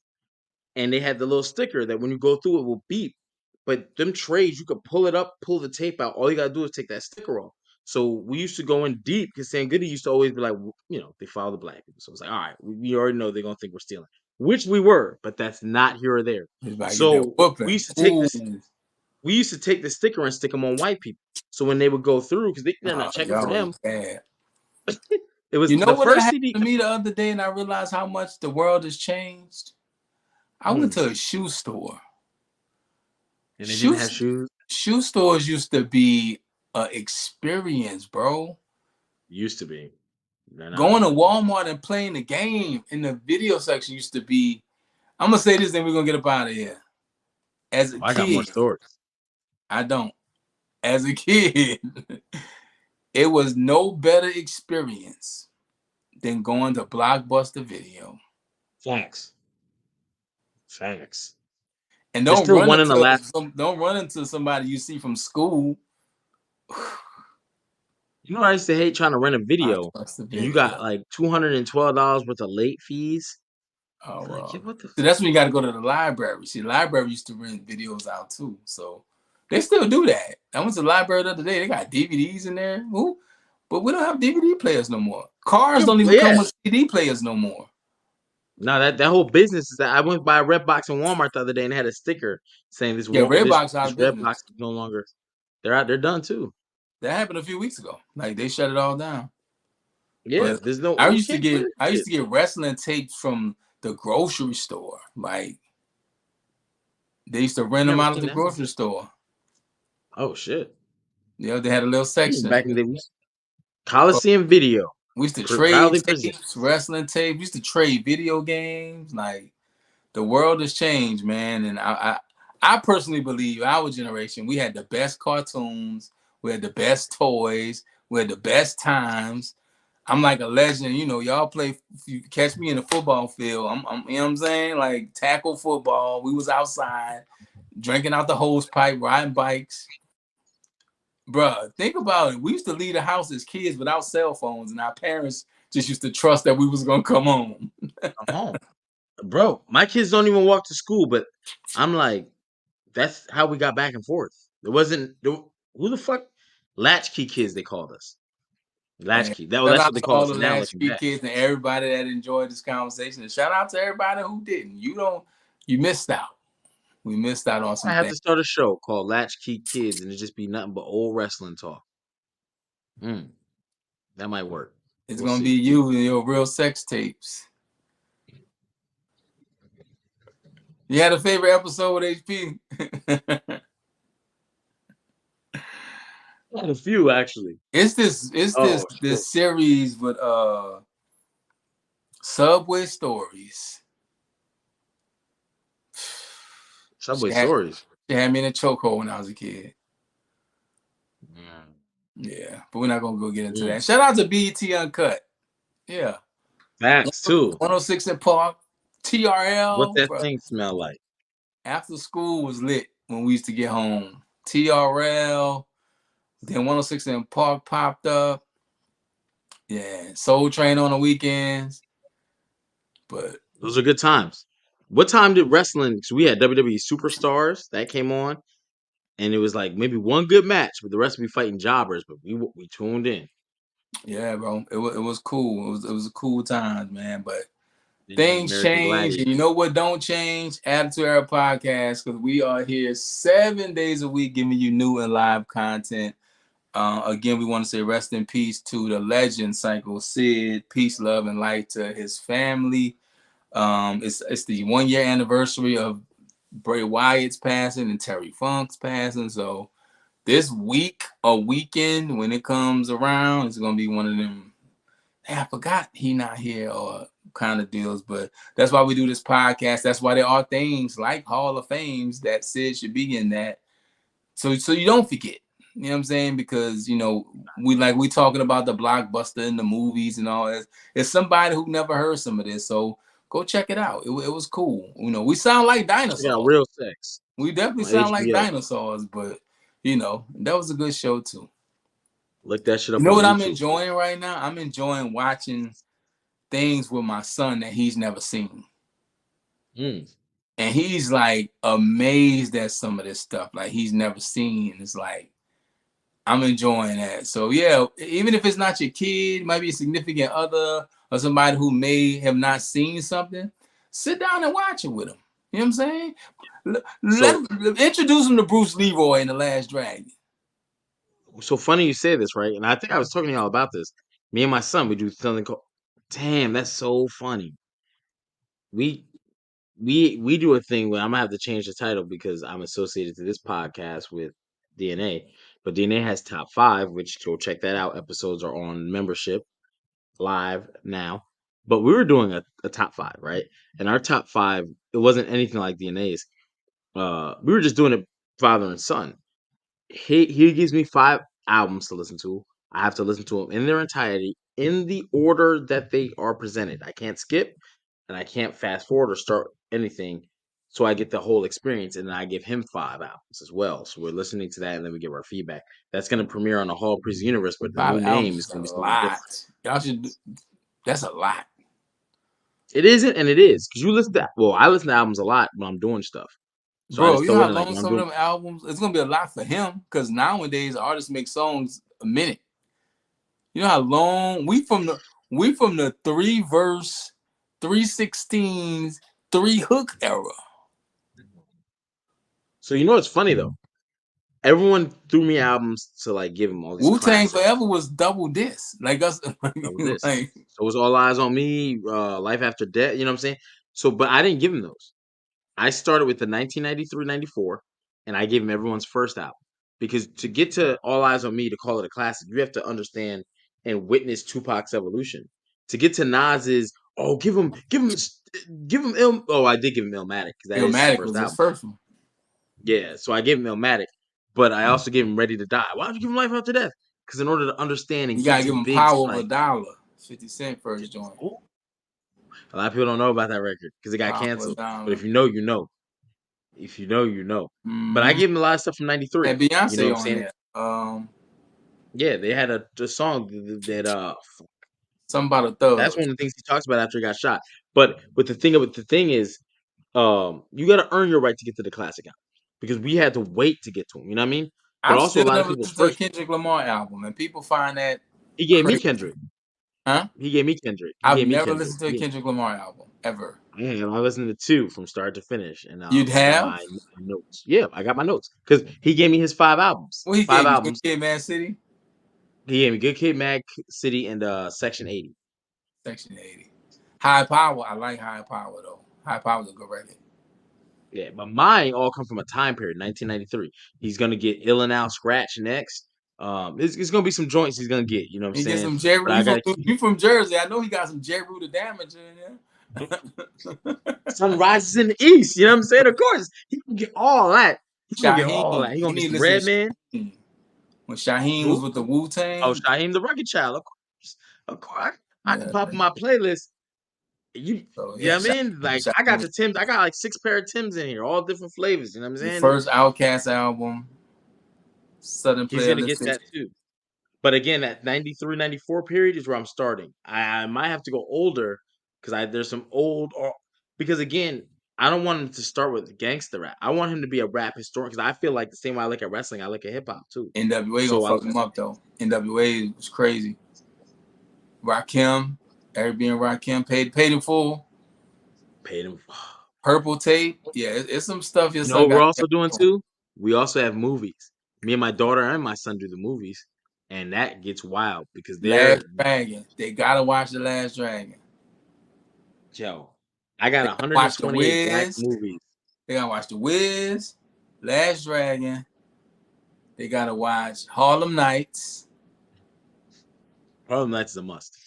And they had the little sticker that when you go through it will beep. But them trays, you could pull it up, pull the tape out. All you gotta do is take that sticker off. So we used to go in deep because Sam Goody used to always be like, they follow the black people. So it's like, all right, we already know they're gonna think we're stealing, which we were, but that's not here or there. He's about to get that So we whooping. used to take Ooh. this. We used to take the sticker and stick them on white people. So when they would go through, because they're not Oh, checking for y'all was them, bad. it was You know the what first happened CD. to me the other day, and I realized how much the world has changed? I went to a shoe store. And they didn't have shoes. Shoe stores used to be an experience, bro. Used to be. They're not Going no to more. Walmart and playing the game in the video section used to be. I'm gonna say this, then we're gonna get up out of here. As a I got more kid, stories. I don't. As a kid, it was no better experience than going to Blockbuster Video. Facts. And There's don't still run one in the into last. somebody you see from school. I used to hate trying to rent a video, Blockbuster and you Video. got like $212 worth of late fees. Oh Like, well. what the? So that's when you got to go to the library. See, the library used to rent videos out too, so they still do that. I went to the library the other day. They got DVDs in there. Ooh, but we don't have DVD players no more. Cars don't even come Yeah. with CD players no more. No, that whole business is that I went by a Redbox in Walmart the other day and had a sticker saying Yeah, Redbox out this of Redbox business. is no longer. They're out. They're done too. That happened a few weeks ago. Like they shut it all down. Yeah, But there's no. I You used to can't put get it. wrestling tapes from the grocery store. Like they used to rent them Never out of seen the that. grocery store. Oh shit! Yeah, they had a little Back section. in the day, Coliseum Video We used to trade proudly tapes, presents. wrestling tapes. We used to trade video games. Like the world has changed, man. And I personally believe our generation, we had the best cartoons, we had the best toys, we had the best times. I'm like a legend, y'all play. You catch me in the football field. I'm you know what I'm saying? Like tackle football. We was outside drinking out the hose pipe, riding bikes. Bruh, think about it. We used to leave the house as kids without cell phones, and our parents just used to trust that we was gonna come home. Come home, bro. My kids don't even walk to school, but I'm like, that's how we got back and forth. There wasn't who the fuck latchkey kids they called us. Man, Latchkey. shout that's out what they to call all us the now. last Looking few back, kids and everybody that enjoyed this conversation. And shout out to everybody who didn't. You missed out. We missed out on I some have things. to start a show called Latchkey Kids, and it just be nothing but old wrestling talk. That might work. It's We'll gonna be see. you and your real sex tapes. You had a favorite episode with HP? I had a few actually. It's this Oh shit! series with Subway Stories. Subway Stories. She had me in a chokehold when I was a kid. Mm. Yeah, but we're not gonna go get into Mm. that. Shout out to BET Uncut. Yeah. Facts too. 106 in Park, What's TRL, that bro. thing smell like? After school was lit when we used to get home. TRL, then 106 in Park popped up. Yeah, Soul Train on the weekends. But Those are good times. What time did wrestling? So we had WWE Superstars that came on, and it was like maybe one good match, but the rest would be fighting jobbers. But we tuned in. yeah, bro, it was cool. It was a cool time, man. But Then you had things American change, and you know Gladiators. what don't change? Attitude Era Podcast, because we are here 7 days a week giving you new and live content. Again, we want to say rest in peace to the legend Psycho Sid. Peace, love, and light to his family. It's the 1 year anniversary of Bray Wyatt's passing and Terry Funk's passing. So this week or weekend, when it comes around, it's gonna be one of them. Hey, I forgot he not here or kind of deals, but that's why we do this podcast. That's why there are things like Hall of Fames that Sid should be in that. So you don't forget. You know what I'm saying? Because we talking about the blockbuster and the movies and all that. It's somebody who never heard some of this, so go check it out. It was cool. We sound like Check out dinosaurs. Real Sex We definitely on sound like HBO. dinosaurs, but that was a good show too. Look that shit You up know on what I'm YouTube. enjoying right now? I'm enjoying watching things with my son that he's never seen. Mm. And he's like amazed at some of this stuff. Like he's never seen. It's like I'm enjoying that. So yeah, even if it's not your kid, might be a significant other or somebody who may have not seen something, sit down and watch it with them. You know what I'm saying? So Introduce them to Bruce Leroy in The Last Dragon. funny you say this, right? And I think I was talking to y'all about this. Me and my son, we do something called. Damn, that's so funny. We we do a thing where I'm gonna have to change the title because I'm associated to this podcast with DNA. But DNA has top five, which go check that out. Episodes are on membership live now. But we were doing a top five, right? And our top five, it wasn't anything like DNA's. We were just doing it father and son. He gives me 5 albums to listen to. I have to listen to them in their entirety, in the order that they are presented. I can't skip, and I can't fast forward or start anything. So I get the whole experience, and then I give him 5 albums as well. So we're listening to that, and then we give our feedback. That's going to premiere on the Hall Priest Universe, but the new 5 albums name is is a going to be something lot. different. Y'all should. That's a lot. It isn't, and it is because you listen to. Well, I listen to albums a lot when I'm doing stuff, so I Bro, just you know throw it how in like long when I'm some of doing. them albums? It's gonna be a lot for him because nowadays artists make songs a minute. You know how long we from the 3 verse, 3/16, 3 hook era. So you know what's funny though? Everyone threw me albums to like give them all these Wu Tang classics. Forever was double disc. Like us, That was this. like So it was All Eyes on Me, Life After Death. You know what I'm saying? So, but I didn't give him those. I started with the 1993-94, and I gave him everyone's first album because to get to All Eyes on Me to call it a classic, you have to understand and witness Tupac's evolution. To get to Nas's, oh, give him Il. Oh, I did give him Illmatic because that is his Illmatic first was his album. first one. Yeah, so I gave him Illmatic, but I also gave him Ready to Die. Why would you give him Life After Death? Because in order to understand and You get gotta to give him Big's Power of a like, Dollar. 50 Cent first joint. oh, a lot of people don't know about that record because it got Power of a canceled. But Dollar. if you know, you know. If you know, you know. But I Mm-hmm. gave him a lot of stuff from '93. Had You know what Beyonce I'm on saying? there. Yeah, they had a song that Something about a thug. that's one of the things he talks about after he got shot. But the thing is, you got to earn your right to get to the classic album because we had to wait to get to them. You know what I mean? But I've also, a still lot of never people's listened to a first Kendrick Lamar album, and people find that he gave me crazy. Kendrick. Huh? He gave me Kendrick. He I've gave me never Kendrick. listened to a Kendrick Lamar album ever. Yeah, I listened to two from start to finish, and You'd I got have? my notes. Yeah, I got my notes because he gave me his five albums. What he Five gave you? Good albums. Kid, Mad City, He gave me Good Kid, Mad City, and Section 80. Section 80. High Power. I like High Power though. High Power's a good record. Yeah, but mine all come from a time period, 1993. He's gonna get Ill and Out Scratch next. It's gonna be some joints he's gonna get. You know what I'm He get saying? some J. But I gotta You from Jersey? I know he got some J. Rooter damage in there. sun rises in the east. You know what I'm saying? Of course, he can get all that. He's gonna get all Shaheem. that. He You gonna get need to some listen Red to Man. Shaheem. When Shaheem was Who? with the Wu Oh, Tang. Shaheem the Rugged Child. Of course. Of course. I can Yeah. pop in my playlist. So You know yeah, what I mean? Like I Shaheem got was the Tims. I got like 6 pair of Tims in here, all different flavors. You know what I'm the saying? first Outkast album. Southern He's Player gonna get listed. that too. But again, that 93, 94 period is where I'm starting. I might have to go older because there's some old or because again, I don't want him to start with gangster rap. I want him to be a rap historian because I feel like the same way I look at wrestling, I look at hip hop too. NWA gonna So I fuck him up though. NWA was crazy. Rakim, Eric B. and Rakim paid in full. paid him. Purple Tape. Yeah, it's some stuff your You know son what we're got. also doing too? We also have movies. Me and my daughter and my son do the movies, and that gets wild because Last they're Dragon. They gotta watch The Last Dragon. Joe. I got They gotta watch The 128 black Wiz. movies. They gotta watch The Wiz, Last Dragon. They gotta watch Harlem Nights. Harlem Nights is a must.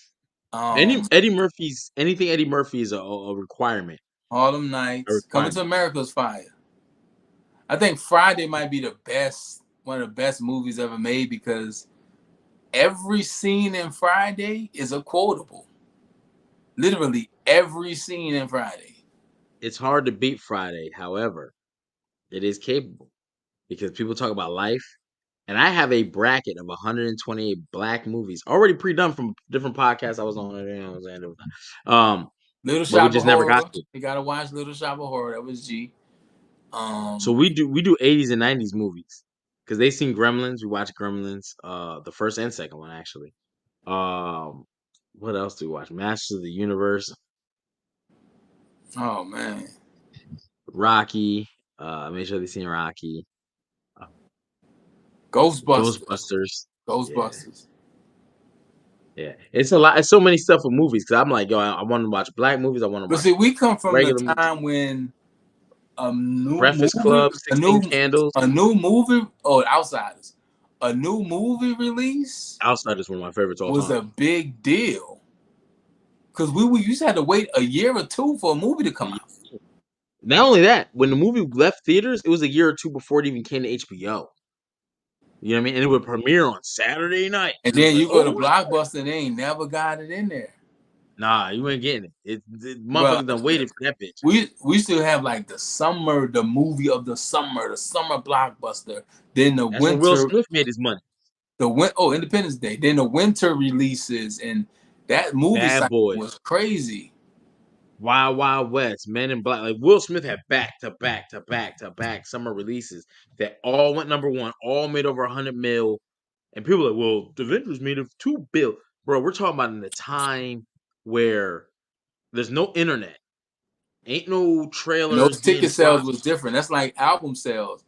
Um, Anything Eddie Murphy is a requirement. Harlem A Nights. Coming to requirement. America's fire. I think Friday might be the best, one of the best movies ever made because every scene in Friday is a quotable. Literally every scene in Friday. It's hard to beat Friday, however, it is capable because people talk about life, and I have a bracket of 128 black movies already pre-done from different podcasts I was on. You know what I'm saying? Little But we Shop of just never got Horror. to. You gotta watch Little Shop of Horror. That was G. So we do 80s and 90s movies because they seen Gremlins. We watch Gremlins, the first and second one actually. Um, what else do we watch? Masters of the Universe, Oh man. Rocky. Make sure they seen Rocky. Uh, Ghostbusters. Ghostbusters. Yeah, Ghostbusters. yeah. It's a lot. It's so many stuff with movies because I'm like, yo, I want to watch black movies. I want to But watch see, we come from the regular time when a new Breakfast movie, Club, 16 Candles. Outsiders, a new movie release Outside is one of my favorites all was time. a big deal. Cause we used to have to wait a year or two for a movie to come out. Not only that, when the movie left theaters, it was a year or two before it even came to HBO. You know what I mean? And it would premiere on Saturday night. And It was then like, you go oh to my God. Blockbuster, they ain't never got it in there. Nah, you ain't getting it. Well, Motherfuckers done waited for that bitch. we still have like the movie of the summer blockbuster. Then the That's when Will winter, Smith made his money. Independence Day. Then the winter releases, and that movie Bad cycle Boys, was crazy. Wild Wild West, Men in Black. Like Will Smith had back to back to back to back summer releases that all went number one, all made over 100 mil. And people are like, well, the Avengers made it 2 bill. Bro, we're talking about in the time where there's no internet, ain't no And trailers those being ticket sales dropped. was different. That's like album sales.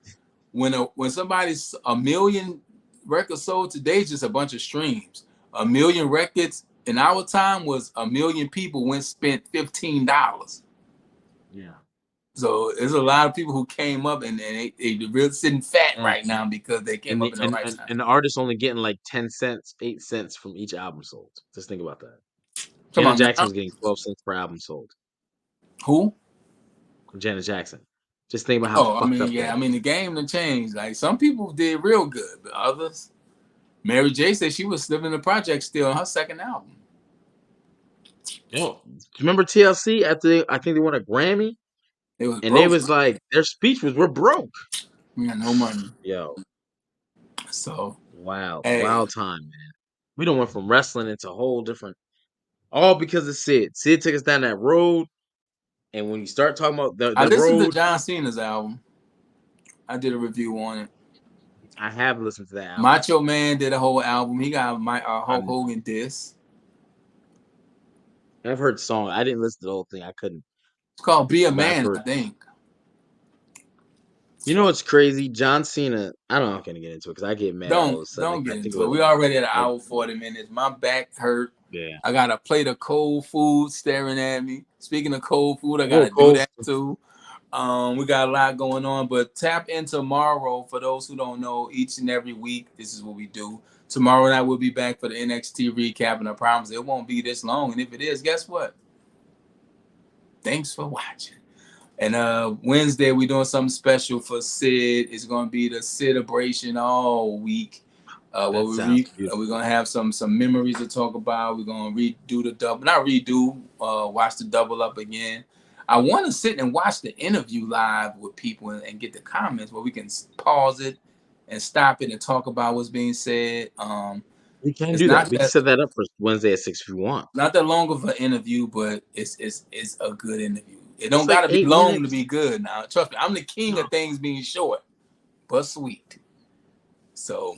When somebody's a million records sold today, just a bunch of streams. A million records in our time was a million people went spent $15. Yeah. So there's a lot of people who came up and they really sitting fat And, right now because they came and, up the, in the right time. and the artist only getting like 10 cents, 8 cents from each album sold. Just think about that. Come Janet on Jackson now. was getting 12 cents per album sold. Who? Janet Jackson. Just think about how Oh, I fucked mean, up yeah, that I is. mean the game done changed. Like some people did real good, but others. Mary J said she was living in the project still on her second album. Yo, remember TLC after I think they won a Grammy? It was And they broke. was like, their speech was, we're broke. We got no money. Yo. So Hey, wild time, man. We done went from wrestling into a whole different, all because of Sid. Sid took us down that road, and when you start talking about I the listened to road, John Cena's album. I did a review on it. I have listened to that album. Macho Man did a whole album. He got my Hulk I'm, Hogan diss. I've heard the song. I didn't listen to the whole thing. I couldn't, It's called Be a but I've Man, heard. I think. You know what's crazy? John Cena. I don't know. I'm not gonna get into it because I get mad all of a sudden. Don't I get think into it. about We already at an like hour 40 minutes. My back hurt. yeah. I got a plate of cold food staring at me. Speaking of cold food, I Oh, gotta do Cole. that too. We got a lot going on, but tap in tomorrow. For those who don't know, each and every week, this is what we do. Tomorrow night we'll be back for the NXT recap, and I promise it won't be this long. And if it is, guess what? Thanks for watching. And Wednesday we're doing something special for Sid. It's gonna be the Sid-abration all week. That sounds We're beautiful. gonna have some memories to talk about. We're gonna redo the double, not redo, watch the double up again. I want to sit and watch the interview live with people and get the comments where we can pause it and stop it and talk about what's being said. We can It's do that. not We can that set that up for Wednesday at 6 if you want. not that long of an interview, but it's a good interview. It It's don't like gotta be long to 8 minutes. be good. Now, trust me, I'm the king No, of things being short but sweet. So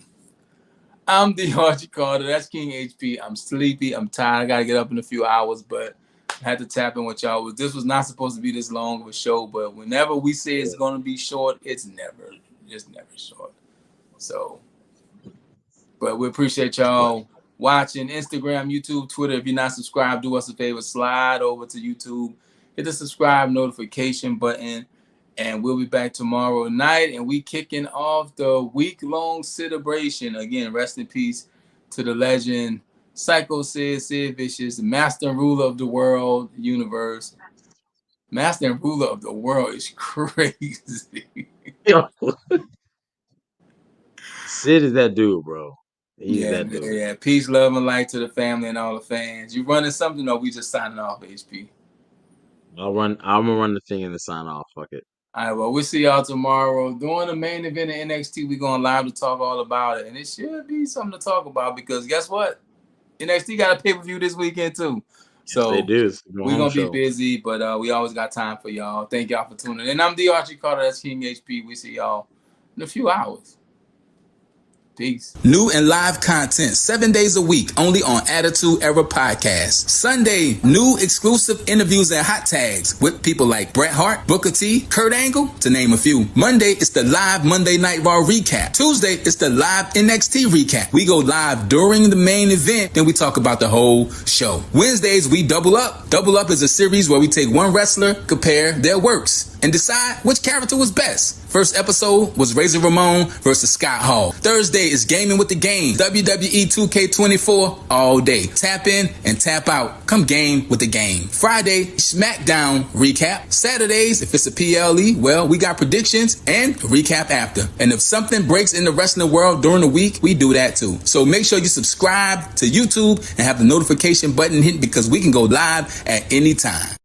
I'm the Archie Carter. That's King HP. I'm sleepy. I'm tired. I gotta get up in a few hours, but I had to tap in with y'all. This was not supposed to be this long of a show, but whenever we say it's gonna be short, it's never short. So, but we appreciate but y'all watching Instagram, YouTube, Twitter. If you're not subscribed, do us a favor, slide over to YouTube, hit the subscribe notification button, and we'll be back tomorrow night. And we kicking off the week-long celebration. Again, rest in peace to the legend, Psycho Sid Vicious, master and ruler of the world, universe. Master and ruler of the world is crazy. yo, Sid is that dude, bro. He's Yeah, that dude. yeah. Peace, love, and light to the family and all the fans. You running something, or we just signing off, HP? I'm gonna run the thing and the sign off. Fuck it. All right, well, we'll see y'all tomorrow. During the main event of NXT, we're going live to talk all about it. And it should be something to talk about because guess what? NXT got a pay-per-view this weekend, too. Yes, they So do. It's a we're home going to be show. busy, but we always got time for y'all. Thank y'all for tuning in. I'm the Archie Carter. That's King HP. We see y'all in a few hours. Peace. New and live content 7 days a week only on Attitude Era Podcast. Sunday, new exclusive interviews and hot tags with people like Bret Hart, Booker T, Kurt Angle, to name a few. Monday, it's the live Monday Night Raw recap. Tuesday, it's the live NXT recap. We go live during the main event, then we talk about the whole show. Wednesdays, we double up. Double Up is a series where we take one wrestler, compare their works, and decide which character was best. First episode was Razor Ramon versus Scott Hall. Thursday is Gaming with the Game. WWE 2K24 all day. Tap in and tap out. Come game with the game. Friday, SmackDown recap. Saturdays, if it's a PLE, well, we got predictions and recap after. And if something breaks in the wrestling world during the week, we do that too. So make sure you subscribe to YouTube and have the notification button hit because we can go live at any time.